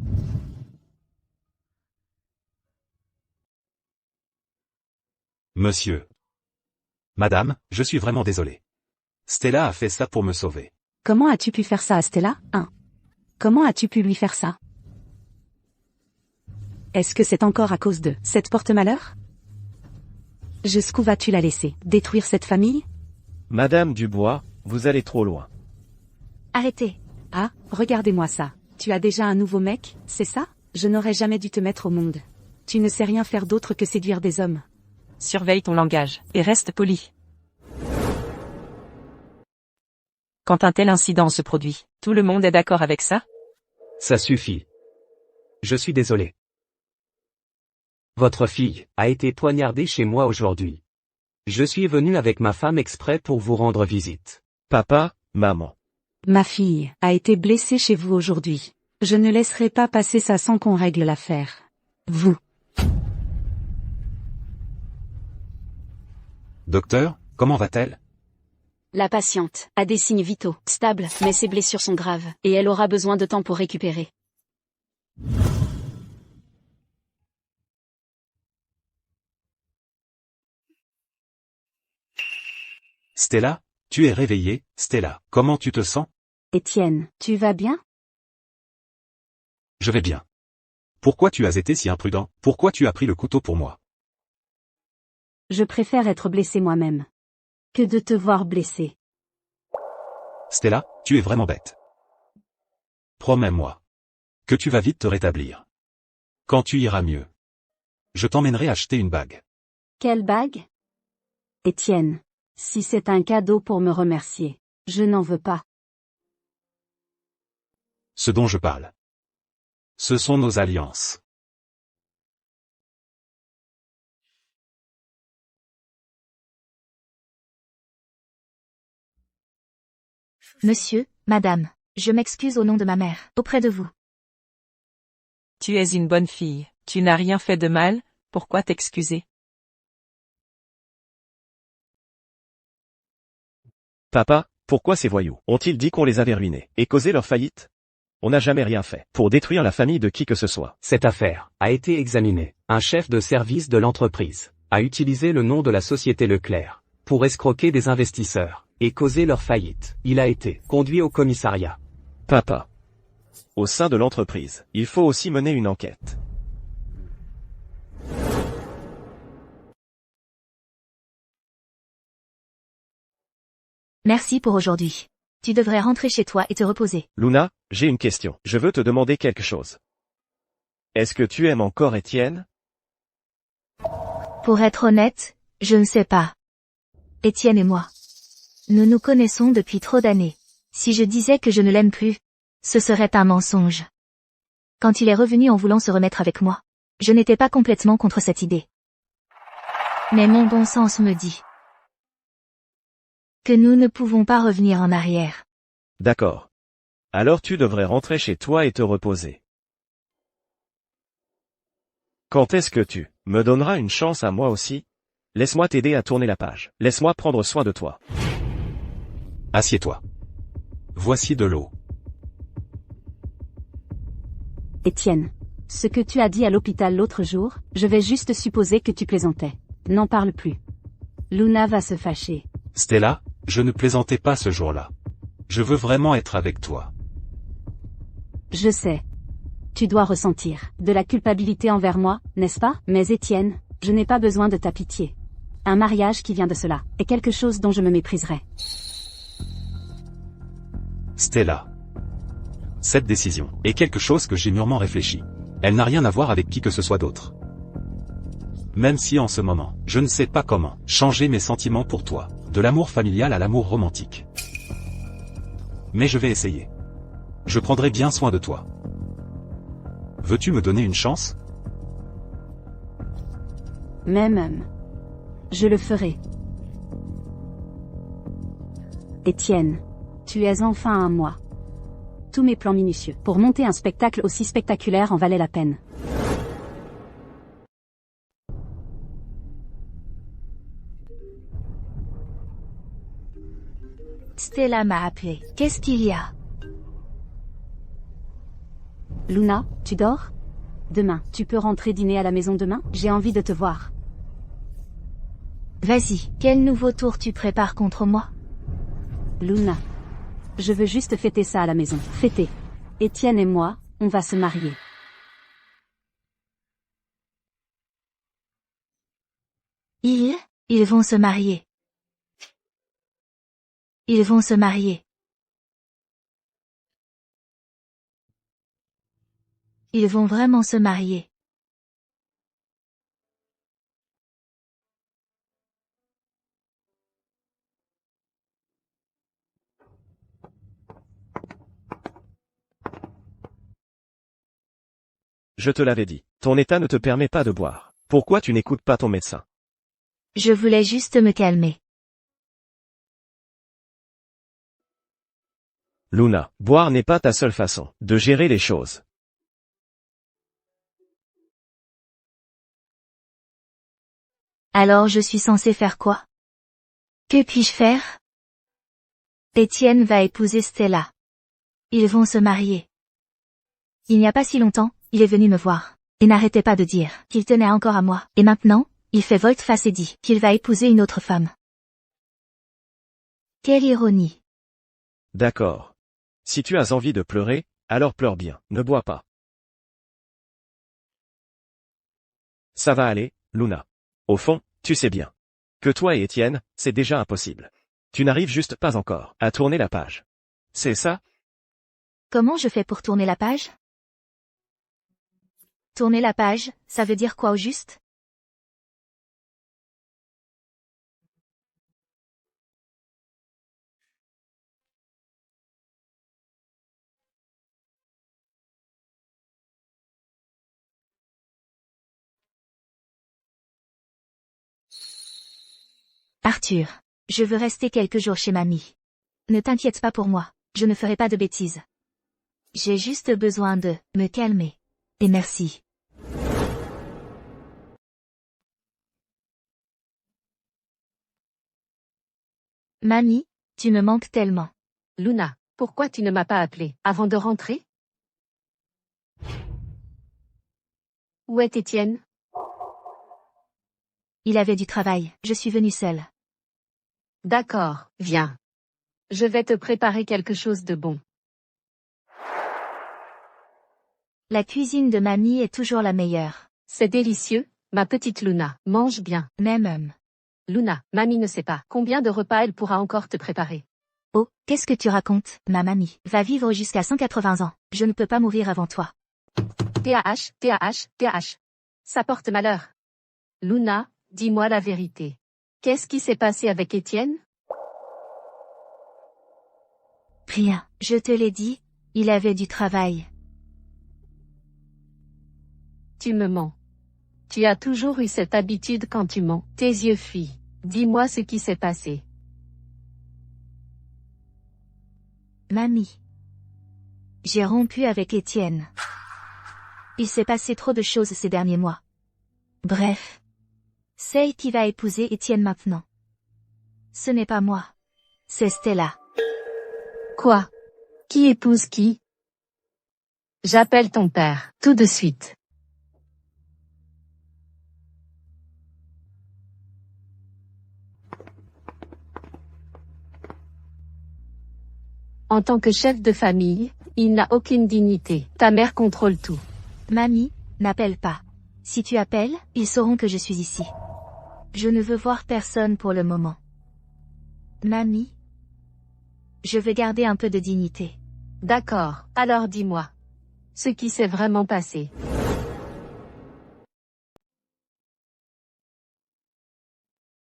Monsieur. Madame, je suis vraiment désolé. Stella a fait ça pour me sauver. Comment as-tu pu faire ça à Stella, hein? Comment as-tu pu lui faire ça? Est-ce que c'est encore à cause de cette porte-malheur? Jusqu'où vas-tu la laisser détruire cette famille? Madame Dubois, vous allez trop loin. Arrêtez. Ah, regardez-moi ça. Tu as déjà un nouveau mec, c'est ça? Je n'aurais jamais dû te mettre au monde. Tu ne sais rien faire d'autre que séduire des hommes. Surveille ton langage, et reste poli. Quand un tel incident se produit, tout le monde est d'accord avec ça? Ça suffit. Je suis désolé. Votre fille a été poignardée chez moi aujourd'hui. Je suis venu avec ma femme exprès pour vous rendre visite. Papa, maman. Ma fille a été blessée chez vous aujourd'hui. Je ne laisserai pas passer ça sans qu'on règle l'affaire. Vous. Docteur, comment va-t-elle? La patiente a des signes vitaux, stables, mais ses blessures sont graves, et elle aura besoin de temps pour récupérer. Stella, tu es réveillée, Stella. Comment tu te sens? Étienne, tu vas bien? Je vais bien. Pourquoi tu as été si imprudent? Pourquoi tu as pris le couteau pour moi? Je préfère être blessé moi-même que de te voir blessé. Stella, tu es vraiment bête. Promets-moi que tu vas vite te rétablir. Quand tu iras mieux, je t'emmènerai acheter une bague. Quelle bague? Étienne, si c'est un cadeau pour me remercier, je n'en veux pas. Ce dont je parle, ce sont nos alliances. Monsieur, madame, je m'excuse au nom de ma mère, auprès de vous. Tu es une bonne fille, tu n'as rien fait de mal, pourquoi t'excuser? Papa, pourquoi ces voyous ont-ils dit qu'on les avait ruinés et causé leur faillite? On n'a jamais rien fait pour détruire la famille de qui que ce soit. Cette affaire a été examinée. Un chef de service de l'entreprise a utilisé le nom de la société Leclerc pour escroquer des investisseurs et causer leur faillite. Il a été conduit au commissariat. Papa. Au sein de l'entreprise, il faut aussi mener une enquête. Merci pour aujourd'hui. Tu devrais rentrer chez toi et te reposer. Luna, j'ai une question. Je veux te demander quelque chose. Est-ce que tu aimes encore Étienne? Pour être honnête, je ne sais pas. Étienne et moi, nous nous connaissons depuis trop d'années. Si je disais que je ne l'aime plus, ce serait un mensonge. Quand il est revenu en voulant se remettre avec moi, je n'étais pas complètement contre cette idée. Mais mon bon sens me dit que nous ne pouvons pas revenir en arrière. D'accord. Alors tu devrais rentrer chez toi et te reposer. Quand est-ce que tu me donneras une chance à moi aussi? Laisse-moi t'aider à tourner la page. Laisse-moi prendre soin de toi. Assieds-toi. Voici de l'eau. Étienne, ce que tu as dit à l'hôpital l'autre jour, je vais juste supposer que tu plaisantais. N'en parle plus. Luna va se fâcher. Stella, je ne plaisantais pas ce jour-là. Je veux vraiment être avec toi. Je sais. Tu dois ressentir de la culpabilité envers moi, n'est-ce pas? Mais Étienne, je n'ai pas besoin de ta pitié. Un mariage qui vient de cela est quelque chose dont je me mépriserais. Stella. Cette décision est quelque chose que j'ai mûrement réfléchi. Elle n'a rien à voir avec qui que ce soit d'autre. Même si en ce moment, je ne sais pas comment changer mes sentiments pour toi, de l'amour familial à l'amour romantique. Mais je vais essayer. Je prendrai bien soin de toi. Veux-tu me donner une chance? Même. Je le ferai. Étienne, tu es enfin à moi. Tous mes plans minutieux pour monter un spectacle aussi spectaculaire en valaient la peine. Stella m'a appelé. Qu'est-ce qu'il y a? Luna, tu dors? Demain, tu peux rentrer dîner à la maison demain? J'ai envie de te voir. Vas-y, quel nouveau tour tu prépares contre moi? Luna. Je veux juste fêter ça à la maison. Fêter. Étienne et moi, on va se marier. Ils vont se marier. Ils vont se marier. Ils vont vraiment se marier. Je te l'avais dit, ton état ne te permet pas de boire. Pourquoi tu n'écoutes pas ton médecin? Je voulais juste me calmer. Luna, boire n'est pas ta seule façon de gérer les choses. Alors je suis censée faire quoi? Que puis-je faire? Étienne va épouser Stella. Ils vont se marier. Il n'y a pas si longtemps, il est venu me voir. Et n'arrêtait pas de dire qu'il tenait encore à moi. Et maintenant, il fait volte-face et dit qu'il va épouser une autre femme. Quelle ironie. D'accord. Si tu as envie de pleurer, alors pleure bien, ne bois pas. Ça va aller, Luna. Au fond, tu sais bien que toi et Étienne, c'est déjà impossible. Tu n'arrives juste pas encore à tourner la page. C'est ça? Comment je fais pour tourner la page? Tourner la page, ça veut dire quoi au juste? Arthur, je veux rester quelques jours chez mamie. Ne t'inquiète pas pour moi, je ne ferai pas de bêtises. J'ai juste besoin de me calmer. Et merci. Mamie, tu me manques tellement. Luna, pourquoi tu ne m'as pas appelé avant de rentrer? Où est Étienne? Il avait du travail, je suis venue seule. D'accord, viens. Je vais te préparer quelque chose de bon. La cuisine de mamie est toujours la meilleure. C'est délicieux, ma petite Luna, mange bien. Même. Luna, mamie ne sait pas combien de repas elle pourra encore te préparer. Oh, qu'est-ce que tu racontes? Ma mamie va vivre jusqu'à 180 ans. Je ne peux pas mourir avant toi. TAH. Ça porte malheur. Luna, dis-moi la vérité. Qu'est-ce qui s'est passé avec Étienne? Rien, je te l'ai dit, il avait du travail. Tu me mens. Tu as toujours eu cette habitude quand tu mens. Tes yeux fuient. Dis-moi ce qui s'est passé. Mamie. J'ai rompu avec Étienne. Il s'est passé trop de choses ces derniers mois. Bref. Celle qui va épouser Étienne maintenant. Ce n'est pas moi. C'est Stella. Quoi? Qui épouse qui? J'appelle ton père, tout de suite. En tant que chef de famille, il n'a aucune dignité. Ta mère contrôle tout. Mamie, n'appelle pas. Si tu appelles, ils sauront que je suis ici. Je ne veux voir personne pour le moment. Mamie, je veux garder un peu de dignité. D'accord, alors dis-moi. Ce qui s'est vraiment passé.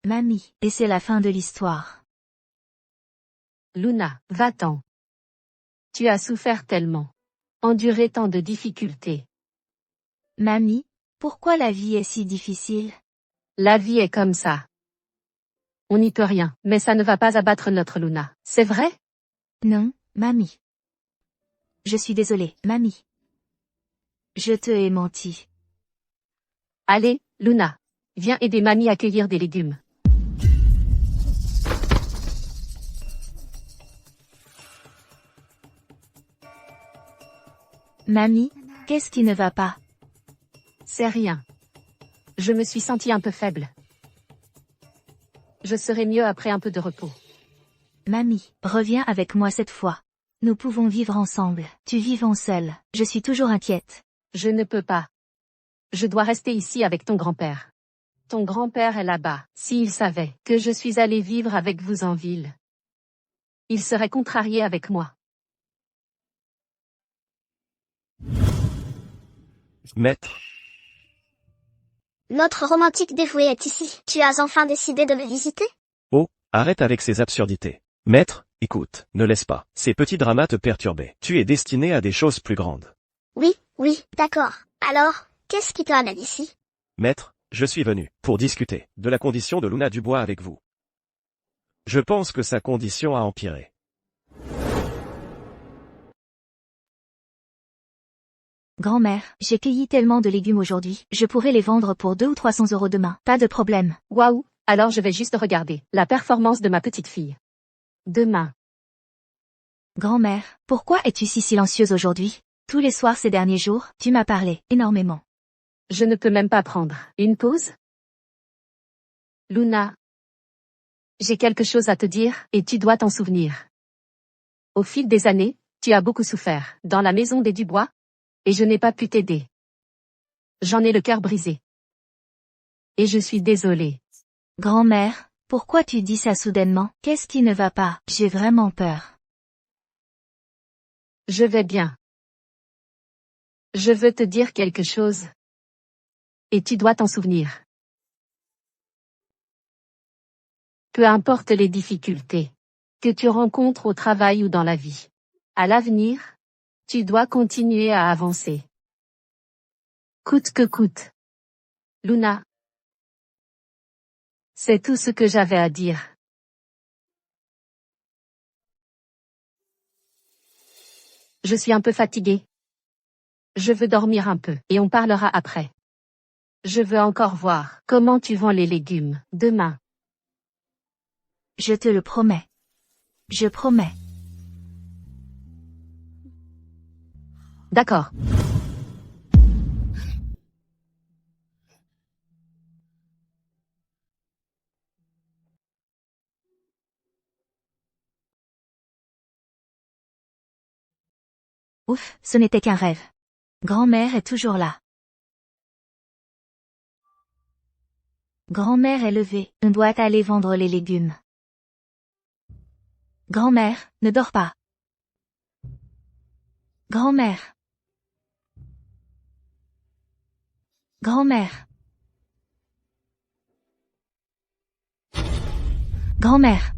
Mamie, et c'est la fin de l'histoire. Luna, va-t'en. Tu as souffert tellement. Enduré tant de difficultés. Mamie, pourquoi la vie est si difficile? La vie est comme ça. On n'y peut rien, mais ça ne va pas abattre notre Luna, c'est vrai? Non, mamie. Je suis désolée, mamie. Je te ai menti. Allez, Luna. Viens aider mamie à cueillir des légumes. Mamie, qu'est-ce qui ne va pas? C'est rien. Je me suis sentie un peu faible. Je serai mieux après un peu de repos. Mamie, reviens avec moi cette fois. Nous pouvons vivre ensemble. Tu vivons seule. Je suis toujours inquiète. Je ne peux pas. Je dois rester ici avec ton grand-père. Ton grand-père est là-bas. S'il savait que je suis allée vivre avec vous en ville, il serait contrarié avec moi. Maître. Notre romantique dévoué est ici. Tu as enfin décidé de le visiter? Oh, arrête avec ces absurdités. Maître, écoute, ne laisse pas ces petits dramas te perturber. Tu es destiné à des choses plus grandes. Oui, d'accord. Alors, qu'est-ce qui te ramène ici? Maître, je suis venu pour discuter de la condition de Luna Dubois avec vous. Je pense que sa condition a empiré. Grand-mère, j'ai cueilli tellement de légumes aujourd'hui, je pourrais les vendre pour 200 ou 300 euros demain. Pas de problème. Waouh, alors je vais juste regarder la performance de ma petite fille. Demain. Grand-mère, pourquoi es-tu si silencieuse aujourd'hui? Tous les soirs ces derniers jours, tu m'as parlé énormément. Je ne peux même pas prendre une pause? Luna. J'ai quelque chose à te dire, et tu dois t'en souvenir. Au fil des années, tu as beaucoup souffert, dans la maison des Dubois, et je n'ai pas pu t'aider. J'en ai le cœur brisé. Et je suis désolée. Grand-mère, pourquoi tu dis ça soudainement? Qu'est-ce qui ne va pas? J'ai vraiment peur. Je vais bien. Je veux te dire quelque chose. Et tu dois t'en souvenir. Peu importe les difficultés que tu rencontres au travail ou dans la vie, à l'avenir, tu dois continuer à avancer. Coûte que coûte. Luna. C'est tout ce que j'avais à dire. Je suis un peu fatiguée. Je veux dormir un peu, et on parlera après. Je veux encore voir comment tu vends les légumes, demain. Je te le promets. Je promets. D'accord. Ouf, ce n'était qu'un rêve. Grand-mère est toujours là. Grand-mère est levée, on doit aller vendre les légumes. Grand-mère, ne dors pas. Grand-mère. Grand-mère. Grand-mère.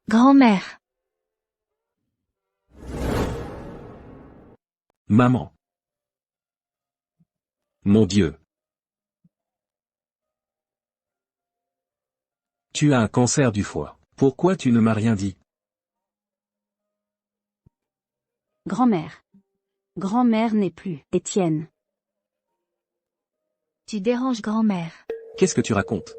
Grand-mère. Maman. Mon Dieu. Tu as un cancer du foie. Pourquoi tu ne m'as rien dit? Grand-mère. Grand-mère n'est plus, Étienne. Tu déranges grand-mère. Qu'est-ce que tu racontes?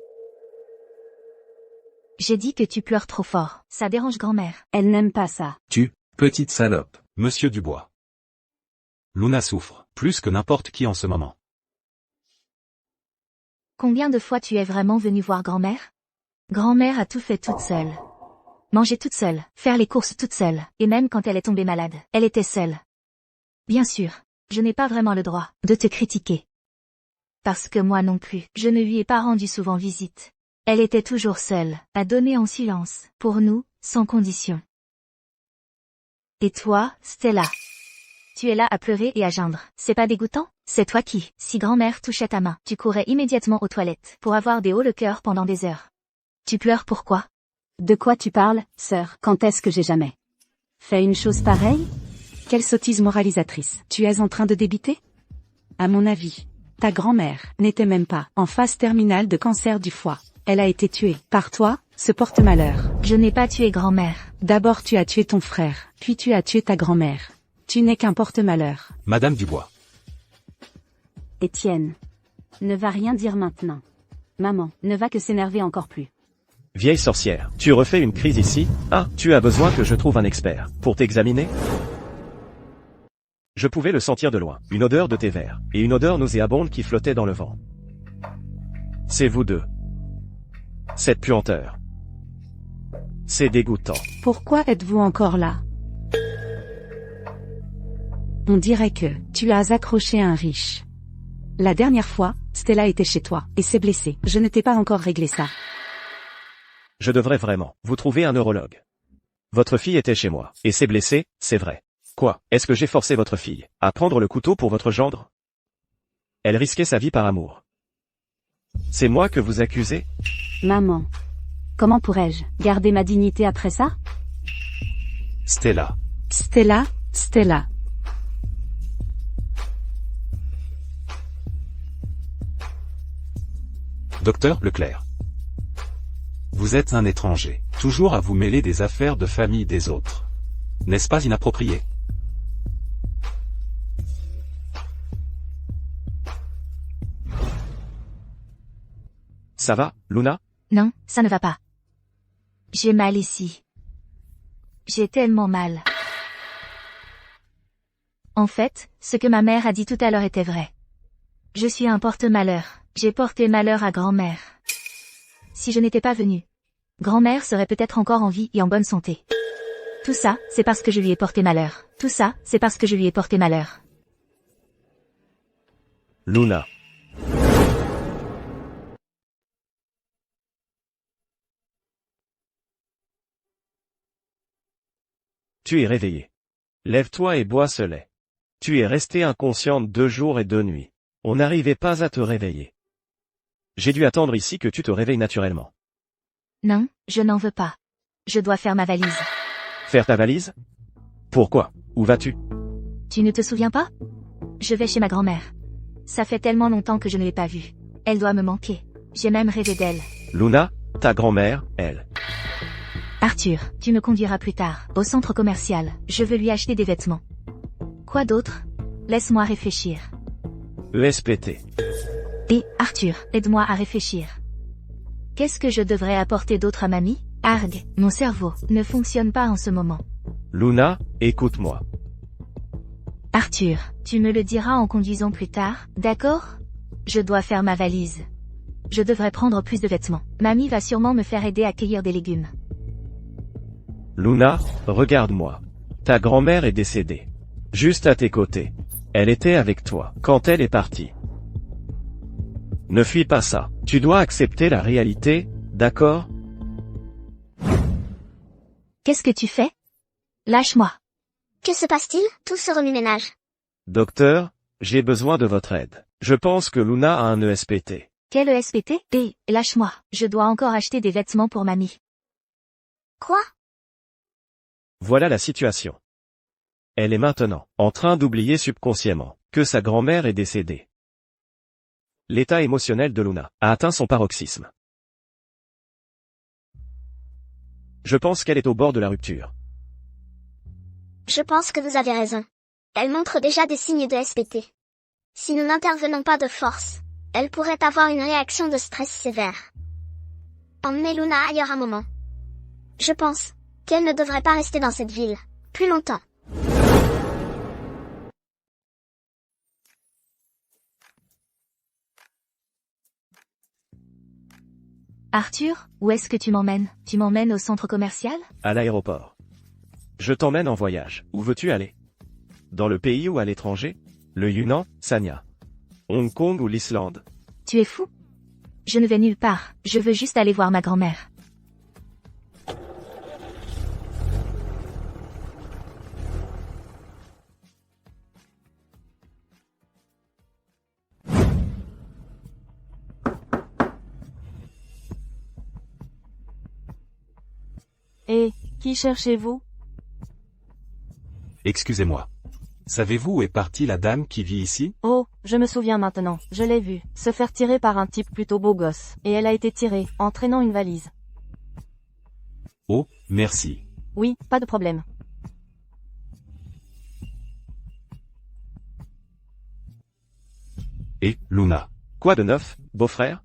J'ai dit que tu pleures trop fort. Ça dérange grand-mère. Elle n'aime pas ça. Tu, petite salope. Monsieur Dubois. Luna souffre, plus que n'importe qui en ce moment. Combien de fois tu es vraiment venu voir grand-mère? Grand-mère a tout fait toute seule. Manger toute seule, faire les courses toute seule, et même quand elle est tombée malade, elle était seule. Bien sûr, je n'ai pas vraiment le droit de te critiquer. Parce que moi non plus, je ne lui ai pas rendu souvent visite. Elle était toujours seule, à donner en silence, pour nous, sans condition. Et toi, Stella? Tu es là à pleurer et à geindre. C'est pas dégoûtant? C'est toi qui, si grand-mère touchait ta main, tu courais immédiatement aux toilettes, pour avoir des hauts le cœur pendant des heures. Tu pleures pourquoi? De quoi tu parles, sœur? Quand est-ce que j'ai jamais fait une chose pareille? Quelle sottise moralisatrice. Tu es en train de débiter? À mon avis, ta grand-mère n'était même pas en phase terminale de cancer du foie. Elle a été tuée par toi, ce porte-malheur. Je n'ai pas tué grand-mère. D'abord tu as tué ton frère, puis tu as tué ta grand-mère. Tu n'es qu'un porte-malheur. Madame Dubois. Étienne. Ne va rien dire maintenant. Maman ne va que s'énerver encore plus. Vieille sorcière, tu refais une crise ici? Ah, tu as besoin que je trouve un expert pour t'examiner? Je pouvais le sentir de loin, une odeur de thé vert, et une odeur nauséabonde qui flottait dans le vent. C'est vous deux. Cette puanteur. C'est dégoûtant. Pourquoi êtes-vous encore là? On dirait que tu as accroché un riche. La dernière fois, Stella était chez toi, et s'est blessée. Je ne t'ai pas encore réglé ça. Je devrais vraiment vous trouver un neurologue. Votre fille était chez moi, et s'est blessée, c'est vrai. Quoi? Est-ce que j'ai forcé votre fille à prendre le couteau pour votre gendre? Elle risquait sa vie par amour. C'est moi que vous accusez? Maman. Comment pourrais-je garder ma dignité après ça? Stella. Stella, Stella. Docteur Leclerc. Vous êtes un étranger, toujours à vous mêler des affaires de famille des autres. N'est-ce pas inapproprié? Ça va, Luna? Non, ça ne va pas. J'ai mal ici. J'ai tellement mal. En fait, ce que ma mère a dit tout à l'heure était vrai. Je suis un porte-malheur. J'ai porté malheur à grand-mère. Si je n'étais pas venue, grand-mère serait peut-être encore en vie et en bonne santé. Tout ça, c'est parce que je lui ai porté malheur. Tout ça, c'est parce que je lui ai porté malheur. Luna. Tu es réveillée. Lève-toi et bois ce lait. Tu es restée inconsciente 2 jours et 2 nuits. On n'arrivait pas à te réveiller. J'ai dû attendre ici que tu te réveilles naturellement. Non, je n'en veux pas. Je dois faire ma valise. Faire ta valise? Pourquoi? Où vas-tu? Tu ne te souviens pas? Je vais chez ma grand-mère. Ça fait tellement longtemps que je ne l'ai pas vue. Elle doit me manquer. J'ai même rêvé d'elle. Luna, ta grand-mère, elle. Arthur, tu me conduiras plus tard, au centre commercial. Je veux lui acheter des vêtements. Quoi d'autre? Laisse-moi réfléchir. ESPT. Et, Arthur, aide-moi à réfléchir. Qu'est-ce que je devrais apporter d'autre à mamie? Arg, mon cerveau ne fonctionne pas en ce moment. Luna, écoute-moi. Arthur, tu me le diras en conduisant plus tard, d'accord? Je dois faire ma valise. Je devrais prendre plus de vêtements. Mamie va sûrement me faire aider à cueillir des légumes. Luna, regarde-moi. Ta grand-mère est décédée. Juste à tes côtés. Elle était avec toi quand elle est partie. Ne fuis pas ça. Tu dois accepter la réalité, d'accord? Qu'est-ce que tu fais? Lâche-moi. Que se passe-t-il? Tout ce remue-ménage. Docteur, j'ai besoin de votre aide. Je pense que Luna a un ESPT. Quel ESPT? Lâche-moi. Je dois encore acheter des vêtements pour mamie. Quoi? Voilà la situation. Elle est maintenant en train d'oublier subconsciemment que sa grand-mère est décédée. L'état émotionnel de Luna a atteint son paroxysme. Je pense qu'elle est au bord de la rupture. Je pense que vous avez raison. Elle montre déjà des signes de SPT. Si nous n'intervenons pas de force, elle pourrait avoir une réaction de stress sévère. Emmenez Luna ailleurs un moment. Je pense qu'elle ne devrait pas rester dans cette ville plus longtemps. Arthur, où est-ce que tu m'emmènes? Tu m'emmènes au centre commercial? À l'aéroport. Je t'emmène en voyage. Où veux-tu aller? Dans le pays ou à l'étranger? Le Yunnan, Sanya. Hong Kong ou l'Islande? Tu es fou? Je ne vais nulle part, je veux juste aller voir ma grand-mère. Et, qui cherchez-vous? Excusez-moi. Savez-vous où est partie la dame qui vit ici? Oh, je me souviens maintenant, je l'ai vue, se faire tirer par un type plutôt beau gosse, et elle a été tirée, en traînant une valise. Oh, merci. Oui, pas de problème. Et, Luna. Quoi de neuf, beau-frère?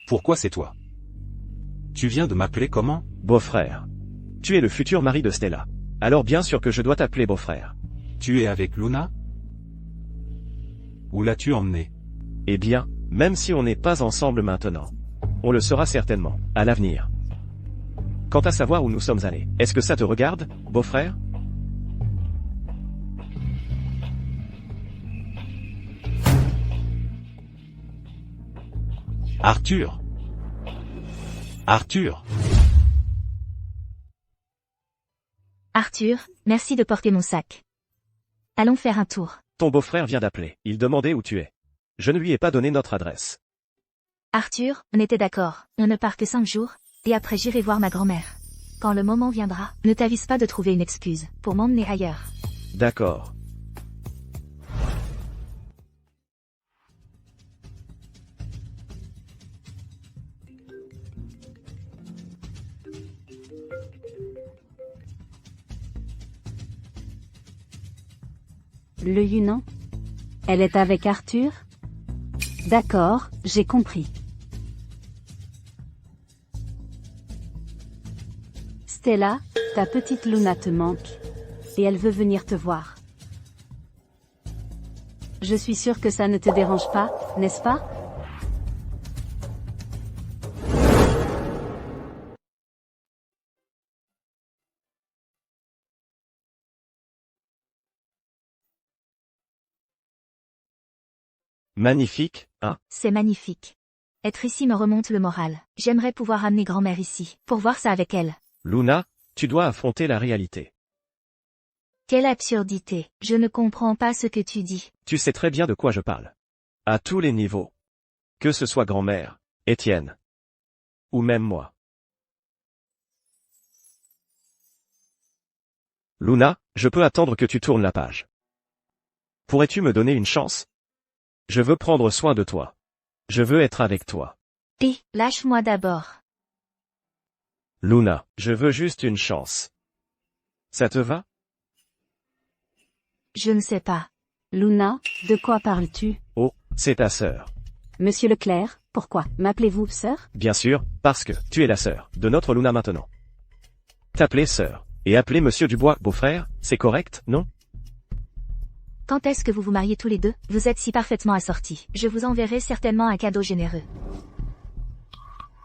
Pourquoi c'est toi? Tu viens de m'appeler comment? Beau-frère. Tu es le futur mari de Stella. Alors bien sûr que je dois t'appeler beau-frère. Tu es avec Luna? Où l'as-tu emmenée? Eh bien, même si on n'est pas ensemble maintenant, on le sera certainement, à l'avenir. Quant à savoir où nous sommes allés, est-ce que ça te regarde, beau-frère? Arthur! Arthur! Arthur, merci de porter mon sac. Allons faire un tour. Ton beau-frère vient d'appeler, il demandait où tu es. Je ne lui ai pas donné notre adresse. Arthur, on était d'accord, on ne part que 5 jours, et après j'irai voir ma grand-mère. Quand le moment viendra, ne t'avise pas de trouver une excuse, pour m'emmener ailleurs. D'accord. Le Yunnan? Elle est avec Arthur? D'accord, j'ai compris. Stella, ta petite Luna te manque. Et elle veut venir te voir. Je suis sûre que ça ne te dérange pas, n'est-ce pas? Magnifique, hein? C'est magnifique. Être ici me remonte le moral. J'aimerais pouvoir amener grand-mère ici, pour voir ça avec elle. Luna, tu dois affronter la réalité. Quelle absurdité. Je ne comprends pas ce que tu dis. Tu sais très bien de quoi je parle. À tous les niveaux. Que ce soit grand-mère, Étienne. Ou même moi. Luna, je peux attendre que tu tournes la page. Pourrais-tu me donner une chance? Je veux prendre soin de toi. Je veux être avec toi. Lâche-moi d'abord. Luna, je veux juste une chance. Ça te va? Je ne sais pas. Luna, de quoi parles-tu? Oh, c'est ta sœur. Monsieur Leclerc, pourquoi m'appelez-vous sœur? Bien sûr, parce que tu es la sœur de notre Luna maintenant. T'appeler sœur et appeler Monsieur Dubois beau-frère, c'est correct, non? Quand est-ce que vous vous mariez tous les deux? Vous êtes si parfaitement assortis. Je vous enverrai certainement un cadeau généreux.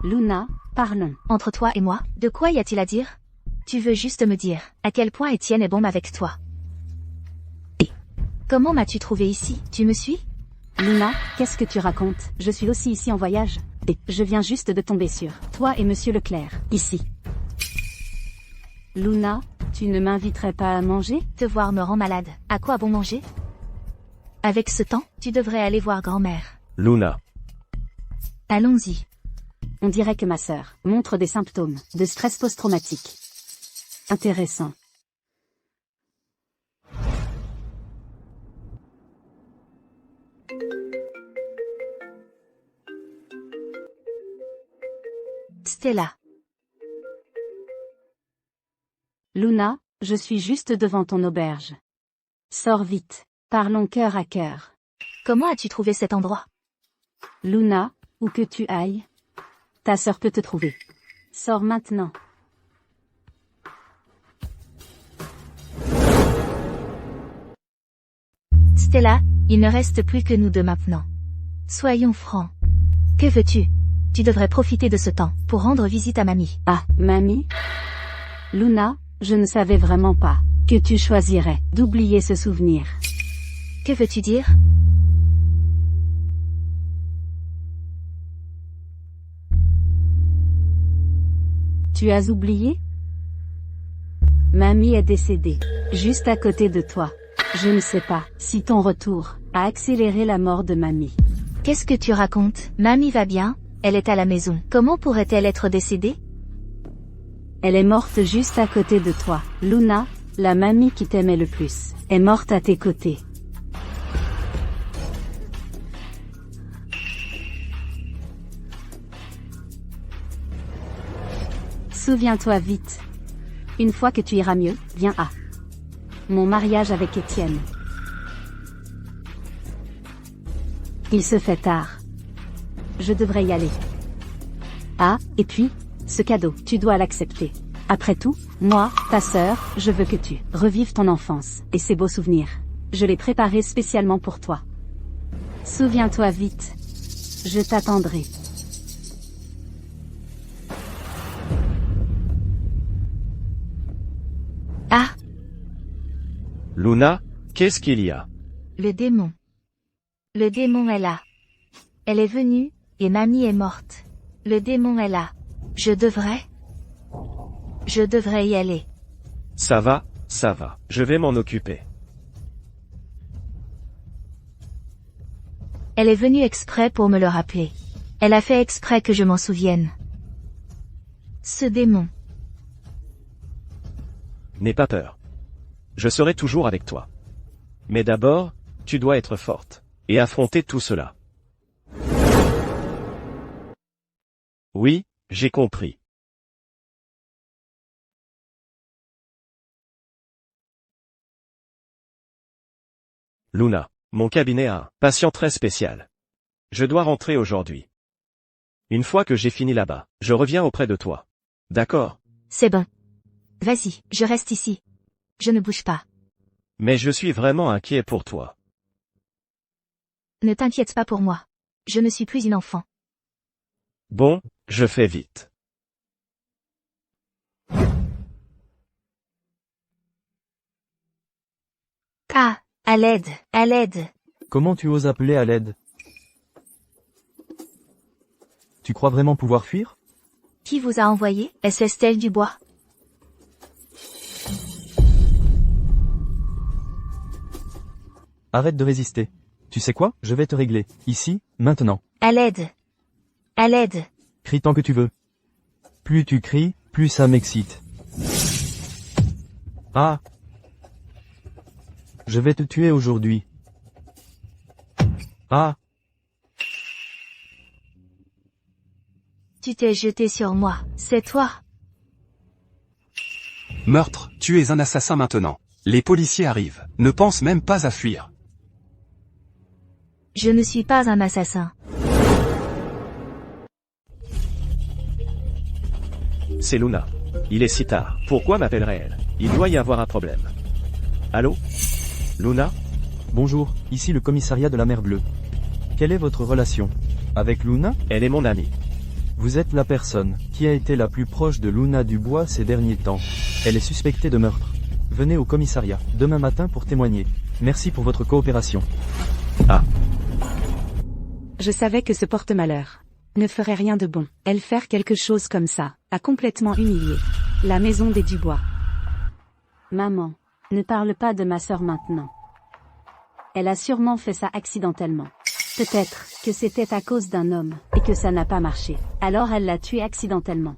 Luna, parlons. Entre toi et moi, de quoi y a-t-il à dire? Tu veux juste me dire à quel point Étienne est bon avec toi. Comment m'as-tu trouvé ici? Tu me suis? Luna, qu'est-ce que tu racontes? Je suis aussi ici en voyage. Et je viens juste de tomber sur toi et Monsieur Leclerc, ici. Luna, tu ne m'inviterais pas à manger? Te voir me rend malade. À quoi bon manger? Avec ce temps, tu devrais aller voir grand-mère. Luna. Allons-y. On dirait que ma sœur montre des symptômes de stress post-traumatique. Intéressant. Stella. Luna, je suis juste devant ton auberge. Sors vite. Parlons cœur à cœur. Comment as-tu trouvé cet endroit? Luna, où que tu ailles, ta sœur peut te trouver. Sors maintenant. Stella, il ne reste plus que nous deux maintenant. Soyons francs. Que veux-tu? Tu devrais profiter de ce temps pour rendre visite à mamie. Ah, mamie? Luna, je ne savais vraiment pas que tu choisirais d'oublier ce souvenir. Que veux-tu dire? Tu as oublié? Mamie est décédée, juste à côté de toi. Je ne sais pas si ton retour a accéléré la mort de mamie. Qu'est-ce que tu racontes? Mamie va bien, elle est à la maison. Comment pourrait-elle être décédée? Elle est morte juste à côté de toi. Luna, la mamie qui t'aimait le plus, est morte à tes côtés. Souviens-toi vite. Une fois que tu iras mieux, viens à mon mariage avec Étienne. Il se fait tard. Je devrais y aller. Ah, et puis, ce cadeau, tu dois l'accepter. Après tout, moi, ta sœur, je veux que tu revives ton enfance et ses beaux souvenirs. Je l'ai préparé spécialement pour toi. Souviens-toi vite. Je t'attendrai. Ah! Luna, qu'est-ce qu'il y a? Le démon. Le démon est là. Elle est venue, et mamie est morte. Le démon est là. Je devrais y aller. Ça va, je vais m'en occuper. Elle est venue exprès pour me le rappeler. Elle a fait exprès que je m'en souvienne. Ce démon. N'aie pas peur. Je serai toujours avec toi. Mais d'abord, tu dois être forte et affronter tout cela. Oui, j'ai compris. Luna, mon cabinet a un patient très spécial. Je dois rentrer aujourd'hui. Une fois que j'ai fini là-bas, je reviens auprès de toi. D'accord? C'est bon. Vas-y, je reste ici. Je ne bouge pas. Mais je suis vraiment inquiet pour toi. Ne t'inquiète pas pour moi. Je ne suis plus une enfant. Bon, je fais vite. Ah, à l'aide, à l'aide. Comment tu oses appeler à l'aide? Tu crois vraiment pouvoir fuir? Qui vous a envoyé? SS Tel Dubois. Arrête de résister. Tu sais quoi? Je vais te régler. Ici, maintenant. À l'aide. À l'aide. Crie tant que tu veux. Plus tu cries, plus ça m'excite. Ah! Je vais te tuer aujourd'hui. Ah! Tu t'es jeté sur moi, c'est toi. Meurtre, tu es un assassin maintenant. Les policiers arrivent, ne pense même pas à fuir. Je ne suis pas un assassin. C'est Luna. Il est si tard. Pourquoi m'appellerait-elle? Il doit y avoir un problème. Allô? Luna? Bonjour, ici le commissariat de la Mer Bleue. Quelle est votre relation? Avec Luna? Elle est mon amie. Vous êtes la personne qui a été la plus proche de Luna Dubois ces derniers temps. Elle est suspectée de meurtre. Venez au commissariat demain matin pour témoigner. Merci pour votre coopération. Ah. Je savais que ce porte-malheur ne ferait rien de bon. Elle faire quelque chose comme ça a complètement humilié la maison des Dubois. Maman, ne parle pas de ma sœur maintenant. Elle a sûrement fait ça accidentellement. Peut-être que c'était à cause d'un homme, et que ça n'a pas marché. Alors elle l'a tué accidentellement.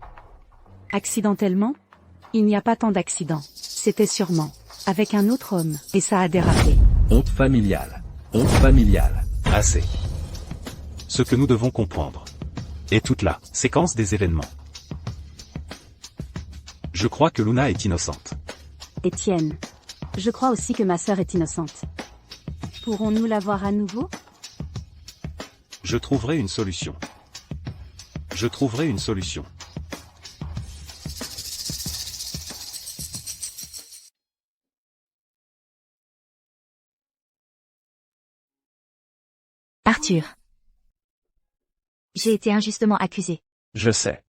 Accidentellement? Il n'y a pas tant d'accidents. C'était sûrement avec un autre homme, et ça a dérapé. Honte familiale. Honte familiale. Assez. Ce que nous devons comprendre est toute la séquence des événements. Je crois que Luna est innocente. Étienne. Je crois aussi que ma sœur est innocente. Pourrons-nous la voir à nouveau? Je trouverai une solution. Je trouverai une solution. Arthur. J'ai été injustement accusé. Je sais.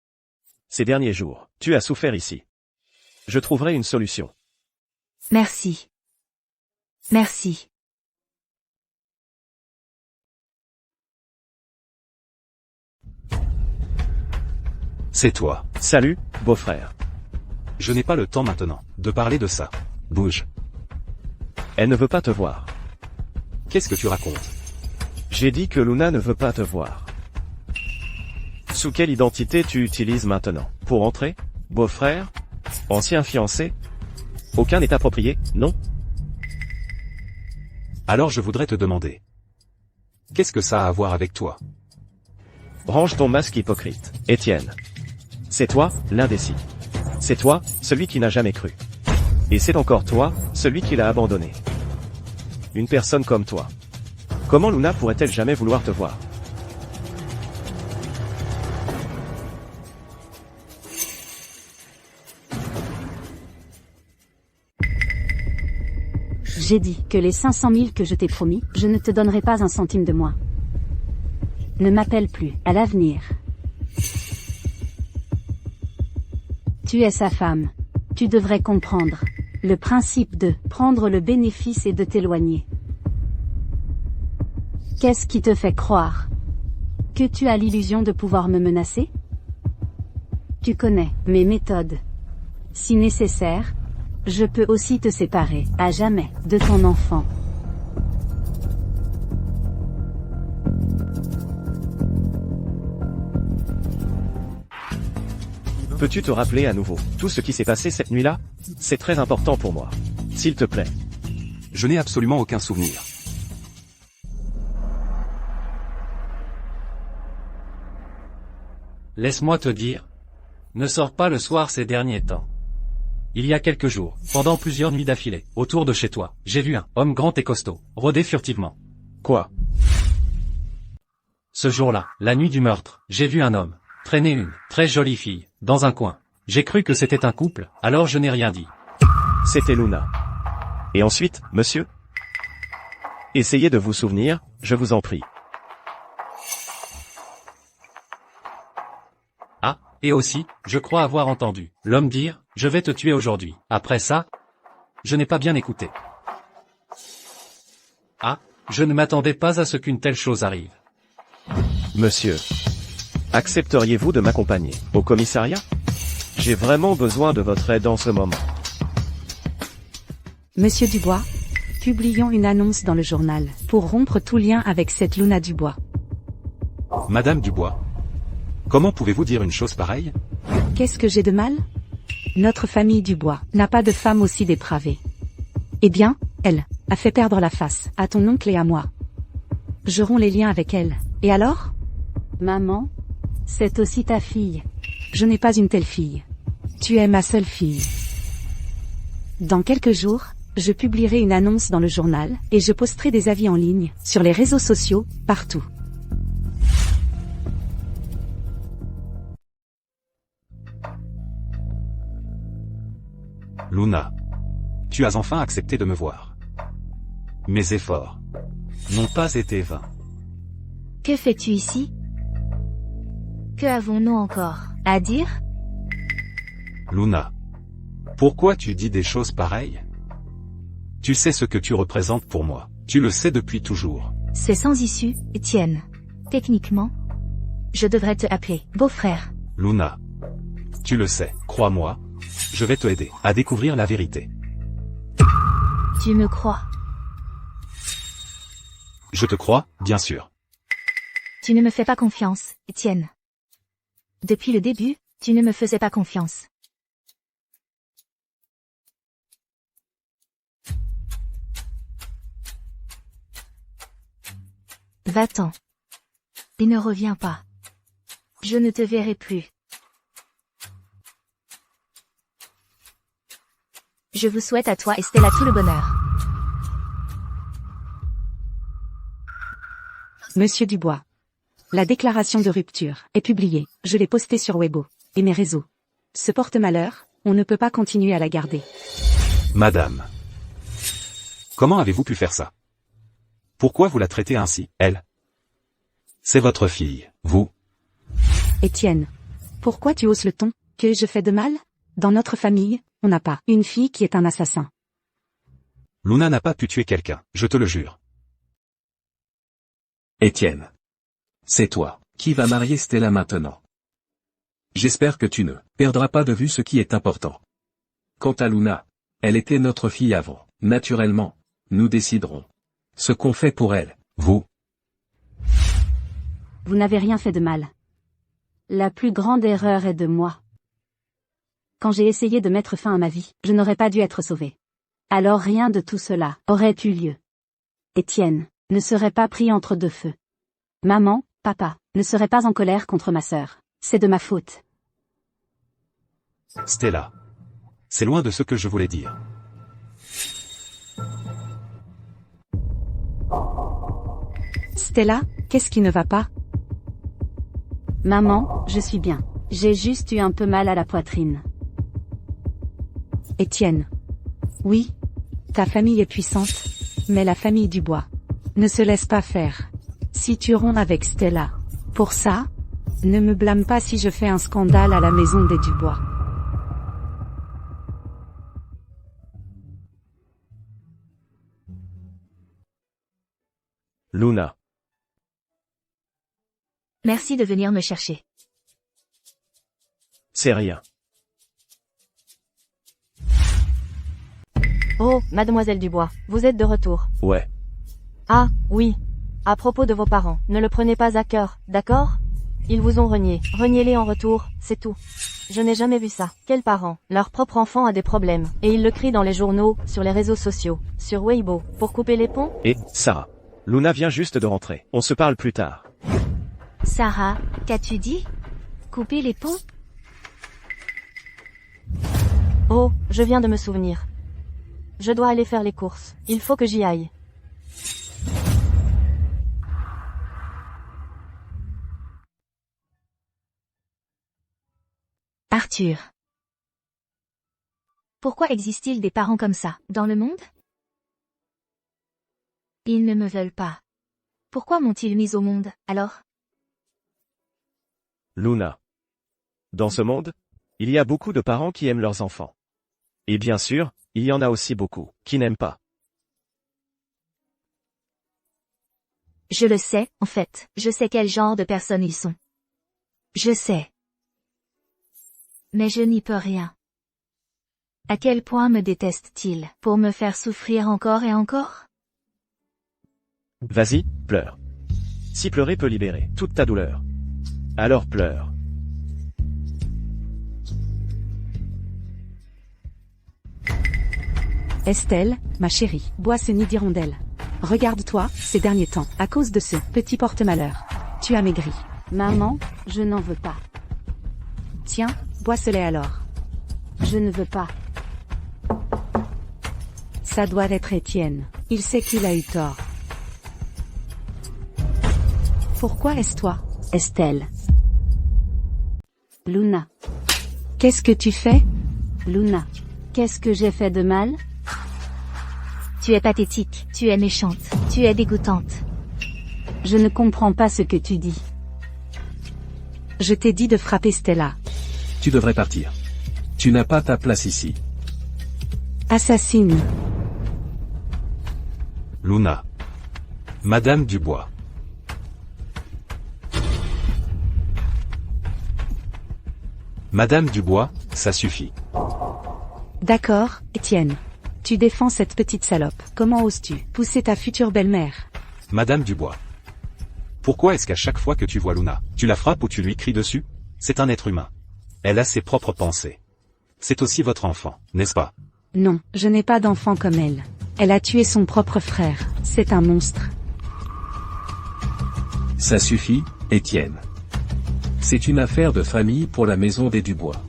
Ces derniers jours, tu as souffert ici. Je trouverai une solution. Merci. Merci. C'est toi. Salut, beau-frère. Je n'ai pas le temps maintenant de parler de ça. Bouge. Elle ne veut pas te voir. Qu'est-ce que tu racontes? J'ai dit que Luna ne veut pas te voir. Sous quelle identité tu utilises maintenant? Pour entrer? Beau-frère? Ancien fiancé? Aucun n'est approprié, non? Alors je voudrais te demander. Qu'est-ce que ça a à voir avec toi? Range ton masque hypocrite, Étienne. C'est toi, l'indécis. C'est toi, celui qui n'a jamais cru. Et c'est encore toi, celui qui l'a abandonné. Une personne comme toi. Comment Luna pourrait-elle jamais vouloir te voir? J'ai dit que les 500 000 que je t'ai promis, je ne te donnerai pas un centime de moi. Ne m'appelle plus, à l'avenir. Tu es sa femme. Tu devrais comprendre le principe de prendre le bénéfice et de t'éloigner. Qu'est-ce qui te fait croire que tu as l'illusion de pouvoir me menacer? Tu connais mes méthodes. Si nécessaire, je peux aussi te séparer, à jamais, de ton enfant. Peux-tu te rappeler à nouveau tout ce qui s'est passé cette nuit-là? C'est très important pour moi. S'il te plaît. Je n'ai absolument aucun souvenir. Laisse-moi te dire. Ne sors pas le soir ces derniers temps. Il y a quelques jours, pendant plusieurs nuits d'affilée, autour de chez toi, j'ai vu un homme grand et costaud, rôder furtivement. Quoi? Ce jour-là, la nuit du meurtre, j'ai vu un homme traîner une très jolie fille, dans un coin J'ai cru que c'était un couple, alors je n'ai rien dit. C'était Luna. Et ensuite, monsieur? Essayez de vous souvenir, je vous en prie. Ah, et aussi, je crois avoir entendu l'homme dire « Je vais te tuer aujourd'hui ». Après ça, je n'ai pas bien écouté. Ah, je ne m'attendais pas à ce qu'une telle chose arrive. Monsieur, accepteriez-vous de m'accompagner au commissariat? J'ai vraiment besoin de votre aide en ce moment. Monsieur Dubois, publions une annonce dans le journal, pour rompre tout lien avec cette Luna Dubois. Madame Dubois. Comment pouvez-vous dire une chose pareille? Qu'est-ce que j'ai de mal? Notre famille Dubois n'a pas de femme aussi dépravée. Eh bien, elle a fait perdre la face à ton oncle et à moi. Je romps les liens avec elle. Et alors? Maman, c'est aussi ta fille. Je n'ai pas une telle fille. Tu es ma seule fille. Dans quelques jours, je publierai une annonce dans le journal, et je posterai des avis en ligne, sur les réseaux sociaux, partout. Luna. Tu as enfin accepté de me voir. Mes efforts n'ont pas été vains. Que fais-tu ici? Que avons-nous encore à dire? Luna. Pourquoi tu dis des choses pareilles? Tu sais ce que tu représentes pour moi. Tu le sais depuis toujours. C'est sans issue, Étienne. Techniquement, je devrais te appeler beau-frère. Luna. Tu le sais, crois-moi. Je vais te aider à découvrir la vérité. Tu me crois? Je te crois, bien sûr. Tu ne me fais pas confiance, Étienne. Depuis le début, tu ne me faisais pas confiance. Va-t'en. Et ne reviens pas. Je ne te verrai plus. Je vous souhaite à toi et Stella tout le bonheur. Monsieur Dubois. La déclaration de rupture est publiée. Je l'ai postée sur Weibo et mes réseaux. Ce porte-malheur, on ne peut pas continuer à la garder. Madame. Comment avez-vous pu faire ça? Pourquoi vous la traitez ainsi, elle? C'est votre fille, vous. Étienne. Pourquoi tu hausses le ton? Que je fais de mal? Dans notre famille, on n'a pas une fille qui est un assassin. Luna n'a pas pu tuer quelqu'un, je te le jure. Étienne. C'est toi qui vas marier Stella maintenant. J'espère que tu ne perdras pas de vue ce qui est important. Quant à Luna, elle était notre fille avant. Naturellement, nous déciderons ce qu'on fait pour elle. Vous. Vous n'avez rien fait de mal. La plus grande erreur est de moi. Quand j'ai essayé de mettre fin à ma vie, je n'aurais pas dû être sauvée. Alors rien de tout cela aurait eu lieu. Étienne ne serait pas pris entre deux feux. Maman, papa, ne seraient pas en colère contre ma sœur. C'est de ma faute. Stella. C'est loin de ce que je voulais dire. Stella, qu'est-ce qui ne va pas? Maman, je suis bien. J'ai juste eu un peu mal à la poitrine. Étienne. Oui, ta famille est puissante, mais la famille Dubois ne se laisse pas faire. Si tu romps avec Stella, pour ça, ne me blâme pas si je fais un scandale à la maison des Dubois. Luna. Merci de venir me chercher. C'est rien. Oh, mademoiselle Dubois, vous êtes de retour. Ouais. Ah, oui. À propos de vos parents, ne le prenez pas à cœur, d'accord? Ils vous ont renié. Reniez-les en retour, c'est tout. Je n'ai jamais vu ça. Quels parents? Leur propre enfant a des problèmes, et ils le crient dans les journaux, sur les réseaux sociaux, sur Weibo, pour couper les ponts? Et, Sarah. Luna vient juste de rentrer. On se parle plus tard. Sarah, qu'as-tu dit? Couper les ponts? Oh, je viens de me souvenir. Je dois aller faire les courses. Il faut que j'y aille. Arthur. Pourquoi existe-t-il des parents comme ça, dans le monde? Ils ne me veulent pas. Pourquoi m'ont-ils mis au monde, alors? Luna. Dans ce monde, il y a beaucoup de parents qui aiment leurs enfants. Et bien sûr, il y en a aussi beaucoup qui n'aiment pas. Je le sais, en fait, je sais quel genre de personnes ils sont. Je sais. Mais je n'y peux rien. À quel point me détestent-ils, pour me faire souffrir encore et encore? Vas-y, pleure. Si pleurer peut libérer toute ta douleur, alors pleure. Estelle, ma chérie, bois ce nid d'hirondelle. Regarde-toi, ces derniers temps, à cause de ce petit porte-malheur. Tu as maigri. Maman, je n'en veux pas. Tiens, bois ce lait alors. Je ne veux pas. Ça doit être Étienne. Il sait qu'il a eu tort. Pourquoi est-ce toi, Estelle? Luna. Qu'est-ce que tu fais? Luna. Qu'est-ce que j'ai fait de mal? Tu es pathétique, tu es méchante, tu es dégoûtante. Je ne comprends pas ce que tu dis. Je t'ai dit de frapper Stella. Tu devrais partir. Tu n'as pas ta place ici. Assassine. Luna. Madame Dubois. Madame Dubois, ça suffit. D'accord, Étienne. Tu défends cette petite salope. Comment oses-tu pousser ta future belle-mère? Madame Dubois. Pourquoi est-ce qu'à chaque fois que tu vois Luna, tu la frappes ou tu lui cries dessus? C'est un être humain. Elle a ses propres pensées. C'est aussi votre enfant, n'est-ce pas? Non, je n'ai pas d'enfant comme elle. Elle a tué son propre frère. C'est un monstre. Ça suffit, Étienne. C'est une affaire de famille pour la maison des Dubois.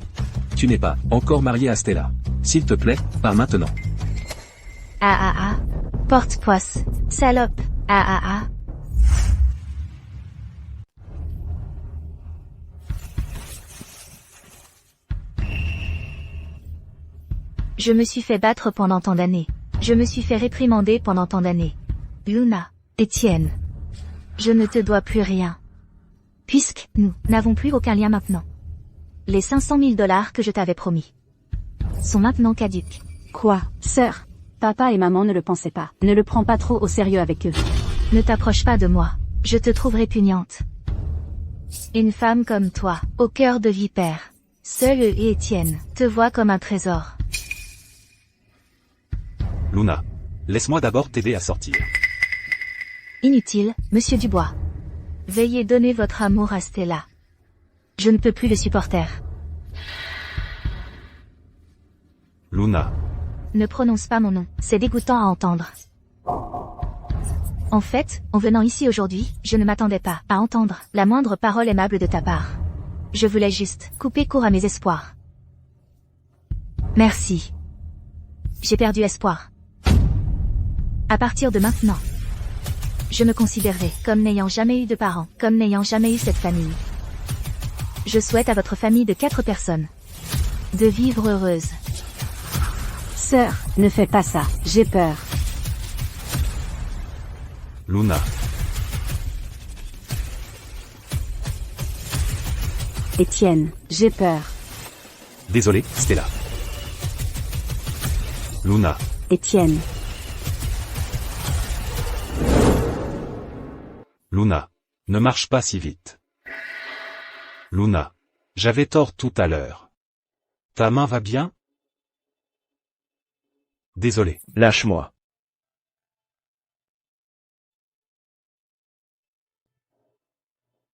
Tu n'es pas encore marié à Stella. S'il te plaît, pas maintenant. Ah ah ah. Porte-poisse. Salope. Ah ah ah. Je me suis fait battre pendant tant d'années. Je me suis fait réprimander pendant tant d'années. Luna, Étienne. Je ne te dois plus rien. Puisque nous n'avons plus aucun lien maintenant. Les 500 000 $ que je t'avais promis sont maintenant caduques. Quoi, sœur? Papa et maman ne le pensaient pas. Ne le prends pas trop au sérieux avec eux. Ne t'approche pas de moi. Je te trouve répugnante. Une femme comme toi, au cœur de vipère. Seul eux et Étienne te voient comme un trésor. Luna. Laisse-moi d'abord t'aider à sortir. Inutile, monsieur Dubois. Veuillez donner votre amour à Stella. Je ne peux plus le supporter. Luna. Ne prononce pas mon nom, c'est dégoûtant à entendre. En fait, en venant ici aujourd'hui, je ne m'attendais pas à entendre la moindre parole aimable de ta part. Je voulais juste couper court à mes espoirs. Merci. J'ai perdu espoir. À partir de maintenant, je me considérerai comme n'ayant jamais eu de parents, comme n'ayant jamais eu cette famille. Je souhaite à votre famille de 4 personnes de vivre heureuse. Sœur, ne fais pas ça, j'ai peur. Luna. Étienne, j'ai peur. Désolé, Stella. Luna. Étienne. Luna. Ne marche pas si vite. Luna. J'avais tort tout à l'heure. Ta main va bien? Désolé. Lâche-moi.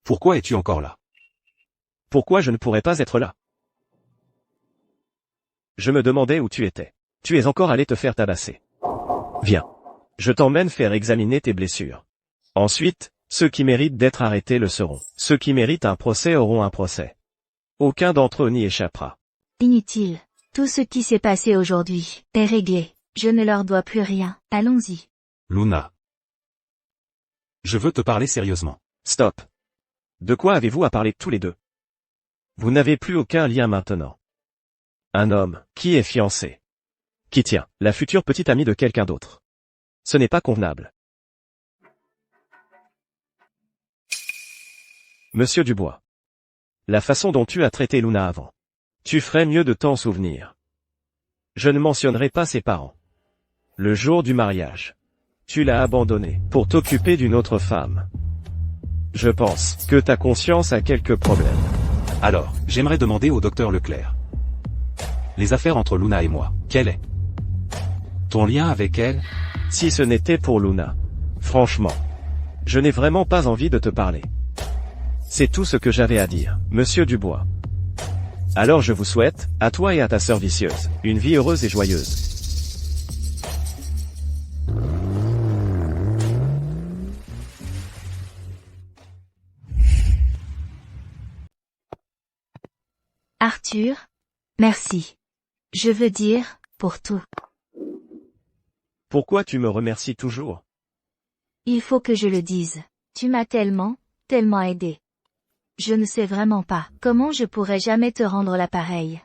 Pourquoi es-tu encore là? Pourquoi je ne pourrais pas être là? Je me demandais où tu étais. Tu es encore allé te faire tabasser. Viens. Je t'emmène faire examiner tes blessures. Ensuite, ceux qui méritent d'être arrêtés le seront. Ceux qui méritent un procès auront un procès. Aucun d'entre eux n'y échappera. Inutile. Tout ce qui s'est passé aujourd'hui est réglé. Je ne leur dois plus rien. Allons-y. Luna. Je veux te parler sérieusement. Stop. De quoi avez-vous à parler tous les deux? Vous n'avez plus aucun lien maintenant. Un homme, qui est fiancé, qui tient la future petite amie de quelqu'un d'autre. Ce n'est pas convenable. Monsieur Dubois. La façon dont tu as traité Luna avant. Tu ferais mieux de t'en souvenir. Je ne mentionnerai pas ses parents. Le jour du mariage. Tu l'as abandonnée pour t'occuper d'une autre femme. Je pense que ta conscience a quelques problèmes. Alors, j'aimerais demander au docteur Leclerc. Les affaires entre Luna et moi, quel est ton lien avec elle? Si ce n'était pour Luna. Franchement. Je n'ai vraiment pas envie de te parler. C'est tout ce que j'avais à dire, Monsieur Dubois. Alors je vous souhaite, à toi et à ta sœur vicieuse, une vie heureuse et joyeuse. Arthur, merci. Je veux dire, pour tout. Pourquoi tu me remercies toujours? Il faut que je le dise. Tu m'as tellement aidé. Je ne sais vraiment pas comment je pourrais jamais te rendre l'appareil.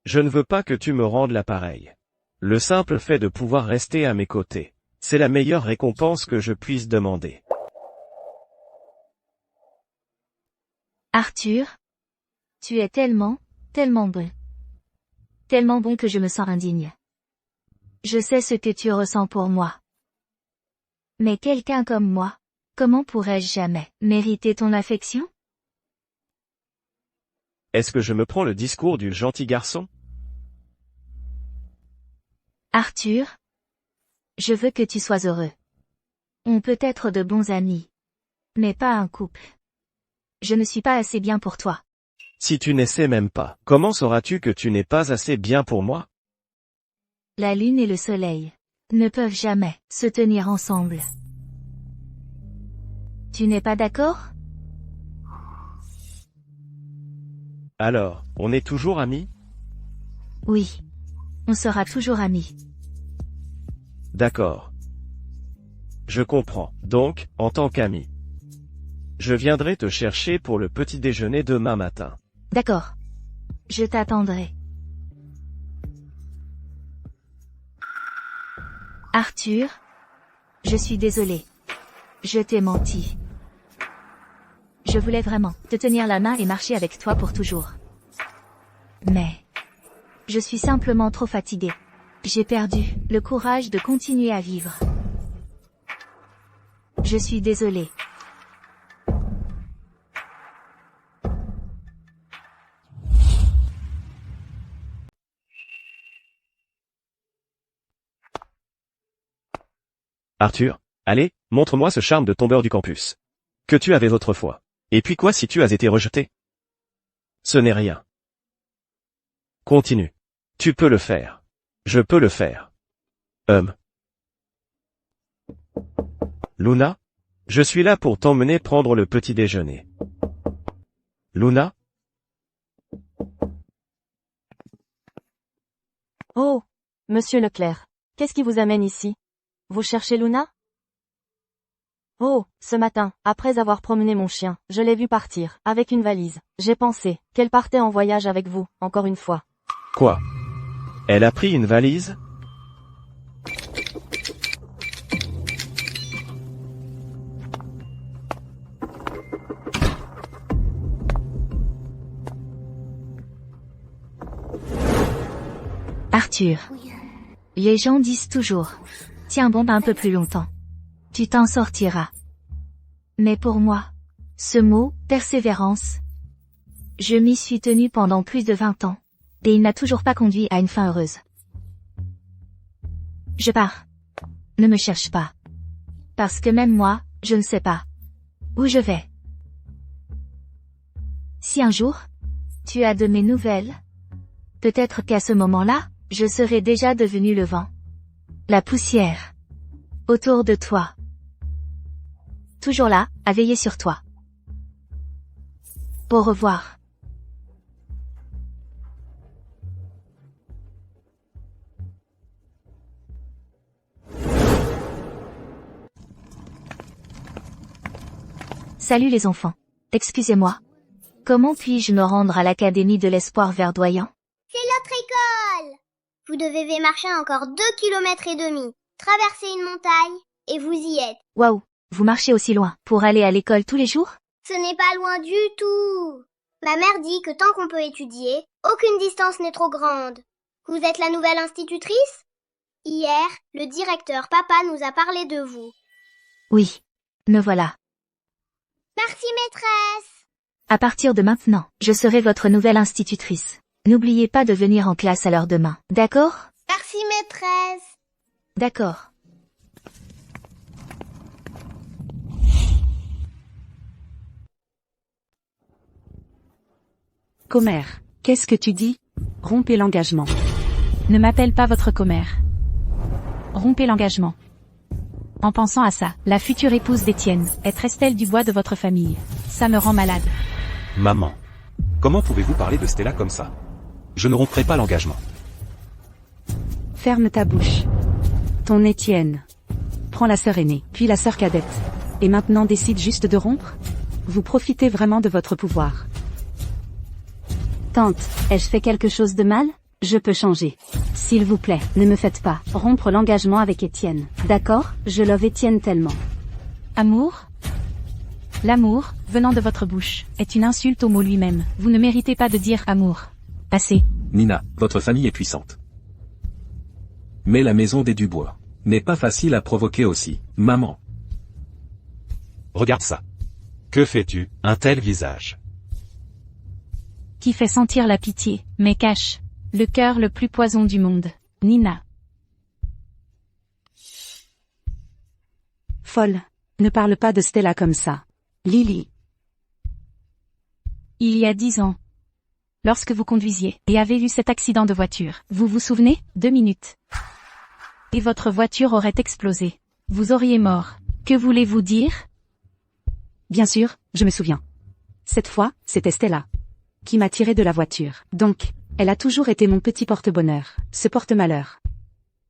Je ne veux pas que tu me rendes l'appareil. Le simple fait de pouvoir rester à mes côtés, c'est la meilleure récompense que je puisse demander. Arthur, tu es tellement bon. Tellement bon que je me sens indigne. Je sais ce que tu ressens pour moi. Mais quelqu'un comme moi, comment pourrais-je jamais mériter ton affection? Est-ce que je me prends le discours du gentil garçon? Arthur, je veux que tu sois heureux. On peut être de bons amis, mais pas un couple. Je ne suis pas assez bien pour toi. Si tu n'essaies même pas, comment sauras-tu que tu n'es pas assez bien pour moi? La lune et le soleil ne peuvent jamais se tenir ensemble. Tu n'es pas d'accord? Alors, on est toujours amis? Oui. On sera toujours amis. D'accord. Je comprends. Donc, en tant qu'ami, je viendrai te chercher pour le petit déjeuner demain matin. D'accord. Je t'attendrai. Arthur, je suis désolée. Je t'ai menti. Je voulais vraiment te tenir la main et marcher avec toi pour toujours. Mais je suis simplement trop fatiguée. J'ai perdu le courage de continuer à vivre. Je suis désolée. Arthur, allez, montre-moi ce charme de tombeur du campus. Que tu avais autrefois. Et puis quoi si tu as été rejeté? Ce n'est rien. Continue. Tu peux le faire. Je peux le faire. Luna? Je suis là pour t'emmener prendre le petit déjeuner. Luna? Oh, Monsieur Leclerc. Qu'est-ce qui vous amène ici? Vous cherchez Luna? Oh, ce matin, après avoir promené mon chien, je l'ai vue partir, avec une valise. J'ai pensé qu'elle partait en voyage avec vous, encore une fois. Quoi? Elle a pris une valise? Arthur. Les gens disent toujours, tiens bon un peu plus longtemps. Tu t'en sortiras. Mais pour moi, ce mot, persévérance, je m'y suis tenu pendant plus de 20 ans, et il n'a toujours pas conduit à une fin heureuse. Je pars. Ne me cherche pas. Parce que même moi, je ne sais pas où je vais. Si un jour, tu as de mes nouvelles, peut-être qu'à ce moment-là, je serai déjà devenu le vent, la poussière, autour de toi. Toujours là, à veiller sur toi. Au revoir. Salut les enfants. Excusez-moi. Comment puis-je me rendre à l'Académie de l'Espoir Verdoyant? C'est notre école! Vous devez marcher encore 2,5 km, traverser une montagne, et vous y êtes. Waouh, vous marchez aussi loin pour aller à l'école tous les jours? Ce n'est pas loin du tout. Ma mère dit que tant qu'on peut étudier, aucune distance n'est trop grande. Vous êtes la nouvelle institutrice? Hier, le directeur papa nous a parlé de vous. Oui, me voilà. Merci maîtresse. À partir de maintenant, je serai votre nouvelle institutrice. N'oubliez pas de venir en classe à l'heure demain, d'accord? Merci maîtresse. D'accord. Commère, qu'est-ce que tu dis? Rompez l'engagement. Ne m'appelle pas votre commère. Rompez l'engagement. En pensant à ça, la future épouse d'Étienne, être Estelle Dubois de votre famille. Ça me rend malade. Maman. Comment pouvez-vous parler de Stella comme ça? Je ne romprai pas l'engagement. Ferme ta bouche. Ton Étienne. Prends la sœur aînée, puis la sœur cadette. Et maintenant décide juste de rompre? Vous profitez vraiment de votre pouvoir. Tante, ai-je fait quelque chose de mal? Je peux changer. S'il vous plaît, ne me faites pas rompre l'engagement avec Étienne. D'accord? Je love Étienne tellement. Amour? L'amour, venant de votre bouche, est une insulte au mot lui-même. Vous ne méritez pas de dire amour. Assez. Nina, votre famille est puissante. Mais la maison des Dubois n'est pas facile à provoquer aussi. Maman. Regarde ça. Que fais-tu? Un tel visage. Qui fait sentir la pitié, mais cache le cœur le plus poison du monde. Nina. Folle. Ne parle pas de Stella comme ça. Lily. Il y a 10 ans. Lorsque vous conduisiez, et avez eu cet accident de voiture, vous vous souvenez? 2 minutes. Et votre voiture aurait explosé. Vous auriez mort. Que voulez-vous dire? Bien sûr, je me souviens. Cette fois, c'était Stella qui m'a tiré de la voiture. Donc, elle a toujours été mon petit porte-bonheur, ce porte-malheur.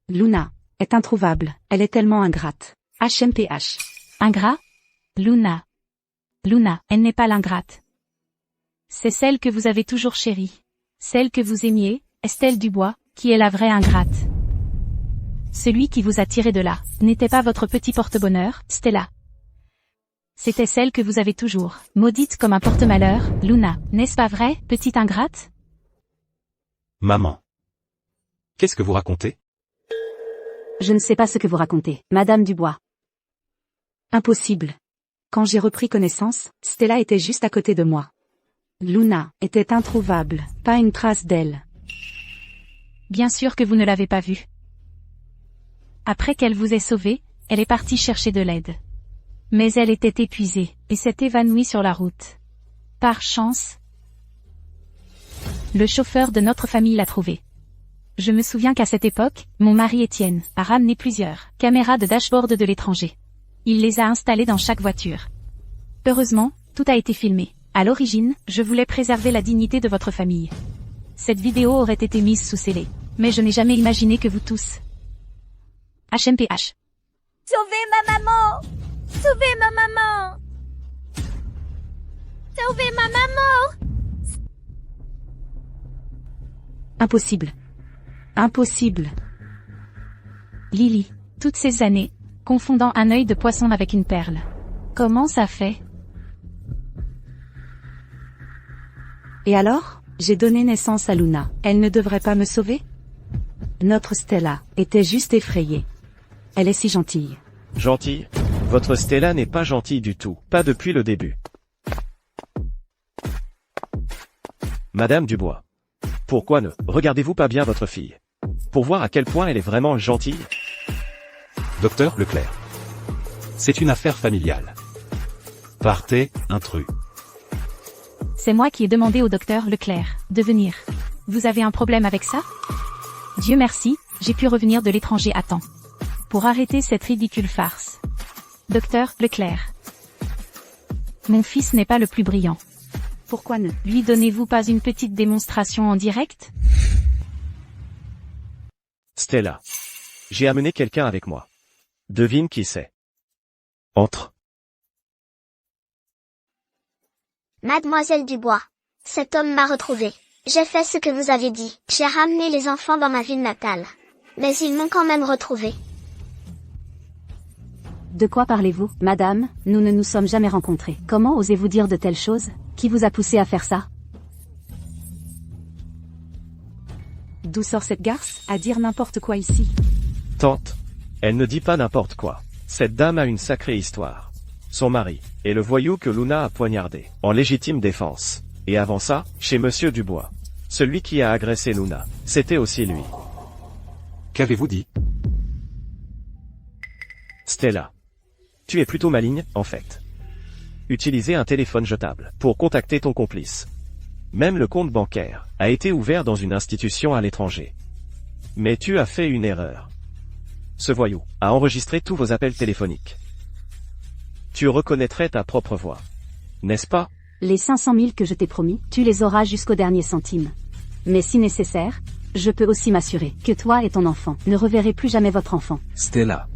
Luna est introuvable, elle est tellement ingrate. HMPH. Ingrat? Luna. Luna, elle n'est pas l'ingrate. C'est celle que vous avez toujours chérie. Celle que vous aimiez, Estelle Dubois, qui est la vraie ingrate. Celui qui vous a tiré de là, n'était pas votre petit porte-bonheur, Stella. C'était celle que vous avez toujours, maudite comme un porte-malheur, Luna, n'est-ce pas vrai, petite ingrate? Maman. Qu'est-ce que vous racontez? Je ne sais pas ce que vous racontez, Madame Dubois. Impossible. Quand j'ai repris connaissance, Stella était juste à côté de moi. Luna était introuvable, pas une trace d'elle. Bien sûr que vous ne l'avez pas vue. Après qu'elle vous ait sauvé, elle est partie chercher de l'aide. Mais elle était épuisée, et s'est évanouie sur la route. Par chance, le chauffeur de notre famille l'a trouvée. Je me souviens qu'à cette époque, mon mari Étienne a ramené plusieurs caméras de dashboard de l'étranger. Il les a installées dans chaque voiture. Heureusement, tout a été filmé. À l'origine, je voulais préserver la dignité de votre famille. Cette vidéo aurait été mise sous scellé. Mais je n'ai jamais imaginé que vous tous. HMPH. Sauvez ma maman! Sauvez ma maman! Sauvez ma maman! Impossible. Impossible. Lily, toutes ces années, confondant un œil de poisson avec une perle. Comment ça fait? Et alors, j'ai donné naissance à Luna. Elle ne devrait pas me sauver? Notre Stella était juste effrayée. Elle est si gentille. Gentille? Votre Stella n'est pas gentille du tout, pas depuis le début. Madame Dubois. Pourquoi ne regardez-vous pas bien votre fille? Pour voir à quel point elle est vraiment gentille? Docteur Leclerc. C'est une affaire familiale. Partez, intrus. C'est moi qui ai demandé au docteur Leclerc de venir. Vous avez un problème avec ça? Dieu merci, j'ai pu revenir de l'étranger à temps. Pour arrêter cette ridicule farce. Docteur Leclerc. Mon fils n'est pas le plus brillant. Pourquoi ne lui donnez-vous pas une petite démonstration en direct? Stella. J'ai amené quelqu'un avec moi. Devine qui c'est. Entre. Mademoiselle Dubois. Cet homme m'a retrouvé. J'ai fait ce que vous avez dit. J'ai ramené les enfants dans ma ville natale. Mais ils m'ont quand même retrouvé. De quoi parlez-vous, madame? Nous ne nous sommes jamais rencontrés. Comment osez-vous dire de telles choses? Qui vous a poussé à faire ça? D'où sort cette garce, à dire n'importe quoi ici? Tante. Elle ne dit pas n'importe quoi. Cette dame a une sacrée histoire. Son mari est le voyou que Luna a poignardé, en légitime défense. Et avant ça, chez Monsieur Dubois. Celui qui a agressé Luna, c'était aussi lui. Qu'avez-vous dit? Stella. Tu es plutôt maligne, en fait. Utiliser un téléphone jetable pour contacter ton complice. Même le compte bancaire a été ouvert dans une institution à l'étranger. Mais tu as fait une erreur. Ce voyou a enregistré tous vos appels téléphoniques. Tu reconnaîtrais ta propre voix. N'est-ce pas? Les 500 000 que je t'ai promis, tu les auras jusqu'au dernier centime. Mais si nécessaire, je peux aussi m'assurer que toi et ton enfant ne reverrez plus jamais votre enfant. Stella.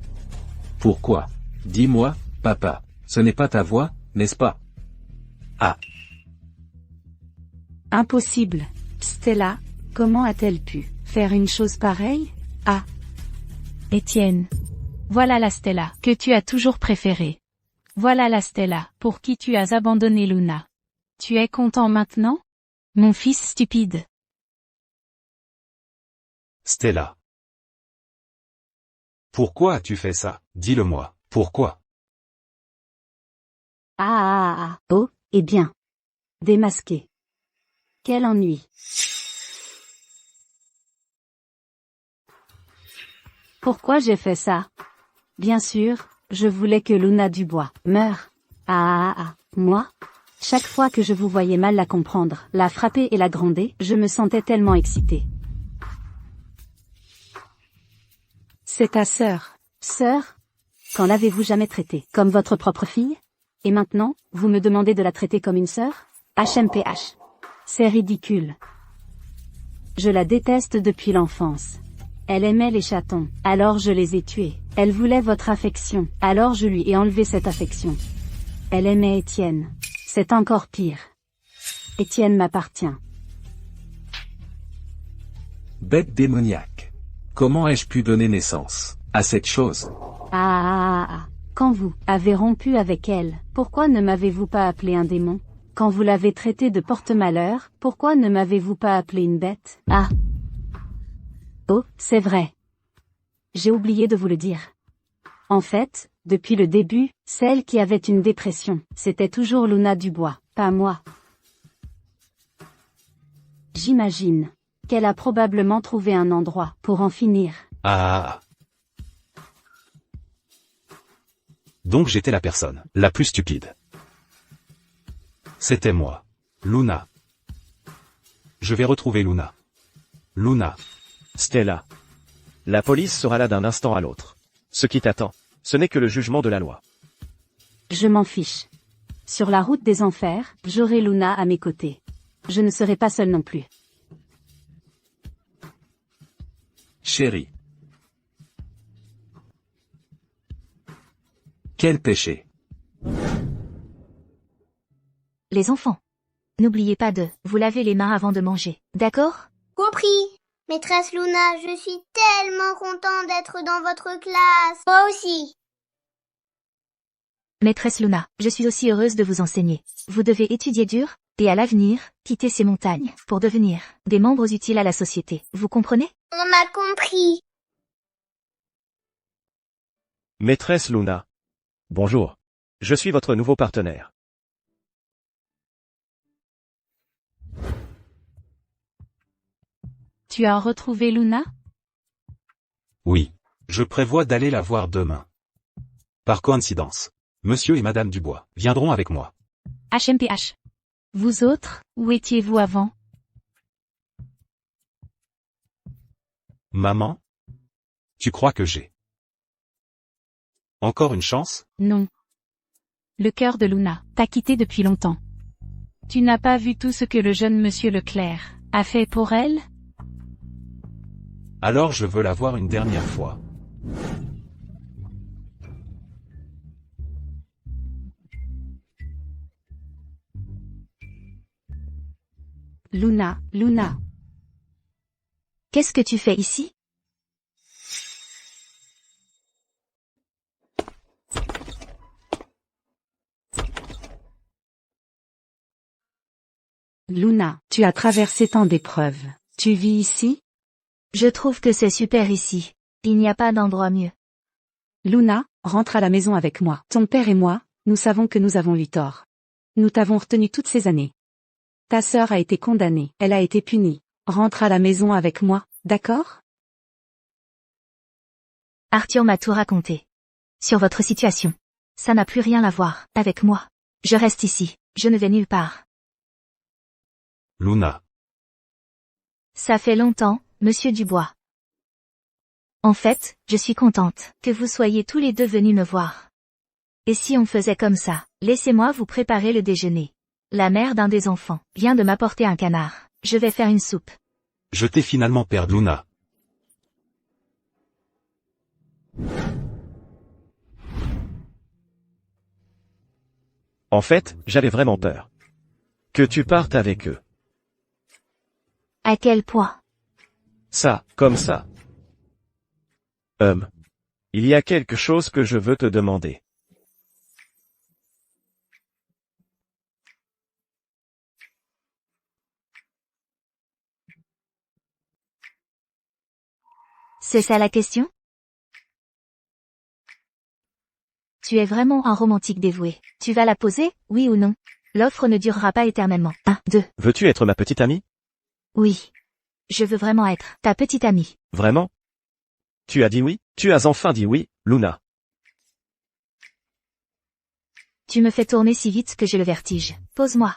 Pourquoi? Dis-moi, papa, ce n'est pas ta voix, n'est-ce pas? Ah. Impossible. Stella, comment a-t-elle pu faire une chose pareille? Ah. Étienne. Voilà la Stella que tu as toujours préférée. Voilà la Stella pour qui tu as abandonné Luna. Tu es content maintenant? Mon fils stupide. Stella. Pourquoi as-tu fait ça? Dis-le-moi. Pourquoi? Oh, eh bien. Démasqué. Quel ennui. Pourquoi j'ai fait ça? Bien sûr, je voulais que Luna Dubois meure. Moi? Chaque fois que je vous voyais mal la comprendre, la frapper et la gronder, je me sentais tellement excitée. C'est ta sœur. Sœur? Quand l'avez-vous jamais traitée? Comme votre propre fille? Et maintenant, vous me demandez de la traiter comme une sœur? HMPH. C'est ridicule. Je la déteste depuis l'enfance. Elle aimait les chatons, alors je les ai tués. Elle voulait votre affection, alors je lui ai enlevé cette affection. Elle aimait Étienne. C'est encore pire. Étienne m'appartient. Bête démoniaque. Comment ai-je pu donner naissance à cette chose? Quand vous avez rompu avec elle, pourquoi ne m'avez-vous pas appelé un démon? Quand vous l'avez traité de porte-malheur, pourquoi ne m'avez-vous pas appelé une bête? Oh, c'est vrai. J'ai oublié de vous le dire. En fait, depuis le début, celle qui avait une dépression, c'était toujours Luna Dubois, pas moi. J'imagine qu'elle a probablement trouvé un endroit pour en finir. Donc j'étais la personne la plus stupide. C'était moi. Luna. Je vais retrouver Luna. Luna. Stella. La police sera là d'un instant à l'autre. Ce qui t'attend, ce n'est que le jugement de la loi. Je m'en fiche. Sur la route des enfers, j'aurai Luna à mes côtés. Je ne serai pas seule non plus. Chérie. Quel péché. Les enfants. N'oubliez pas de vous laver les mains avant de manger, d'accord? Compris. Maîtresse Luna, je suis tellement contente d'être dans votre classe. Moi aussi. Maîtresse Luna, je suis aussi heureuse de vous enseigner. Vous devez étudier dur, et à l'avenir, quitter ces montagnes, pour devenir des membres utiles à la société. Vous comprenez? On m'a compris. Maîtresse Luna. Bonjour. Je suis votre nouveau partenaire. Tu as retrouvé Luna? Oui. Je prévois d'aller la voir demain. Par coïncidence, Monsieur et Madame Dubois viendront avec moi. HMPH. Vous autres, où étiez-vous avant? Maman? Tu crois que j'ai encore une chance? Non. Le cœur de Luna t'a quitté depuis longtemps. Tu n'as pas vu tout ce que le jeune monsieur Leclerc a fait pour elle? Alors je veux la voir une dernière fois. Luna, Luna. Qu'est-ce que tu fais ici? Luna, tu as traversé tant d'épreuves. Tu vis ici? Je trouve que c'est super ici. Il n'y a pas d'endroit mieux. Luna, rentre à la maison avec moi. Ton père et moi, nous savons que nous avons eu tort. Nous t'avons retenu toutes ces années. Ta sœur a été condamnée, elle a été punie. Rentre à la maison avec moi, d'accord? Arthur m'a tout raconté. Sur votre situation. Ça n'a plus rien à voir avec moi. Je reste ici, je ne vais nulle part. Luna. Ça fait longtemps, monsieur Dubois. En fait, je suis contente que vous soyez tous les deux venus me voir. Et si on faisait comme ça, laissez-moi vous préparer le déjeuner. La mère d'un des enfants vient de m'apporter un canard. Je vais faire une soupe. Je t'ai finalement perdu, Luna. En fait, j'avais vraiment peur. Que tu partes avec eux. À quel point? Ça, comme ça. Il y a quelque chose que je veux te demander. C'est ça la question? Tu es vraiment un romantique dévoué. Tu vas la poser, oui ou non? L'offre ne durera pas éternellement. 1, 2. Veux-tu être ma petite amie? Oui. Je veux vraiment être ta petite amie. Vraiment? Tu as dit oui? Tu as enfin dit oui, Luna. Tu me fais tourner si vite que j'ai le vertige. Pose-moi.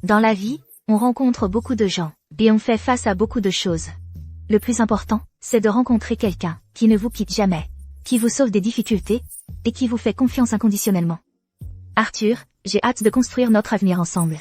Dans la vie, on rencontre beaucoup de gens, et on fait face à beaucoup de choses. Le plus important, c'est de rencontrer quelqu'un qui ne vous quitte jamais, qui vous sauve des difficultés, et qui vous fait confiance inconditionnellement. Arthur, j'ai hâte de construire notre avenir ensemble.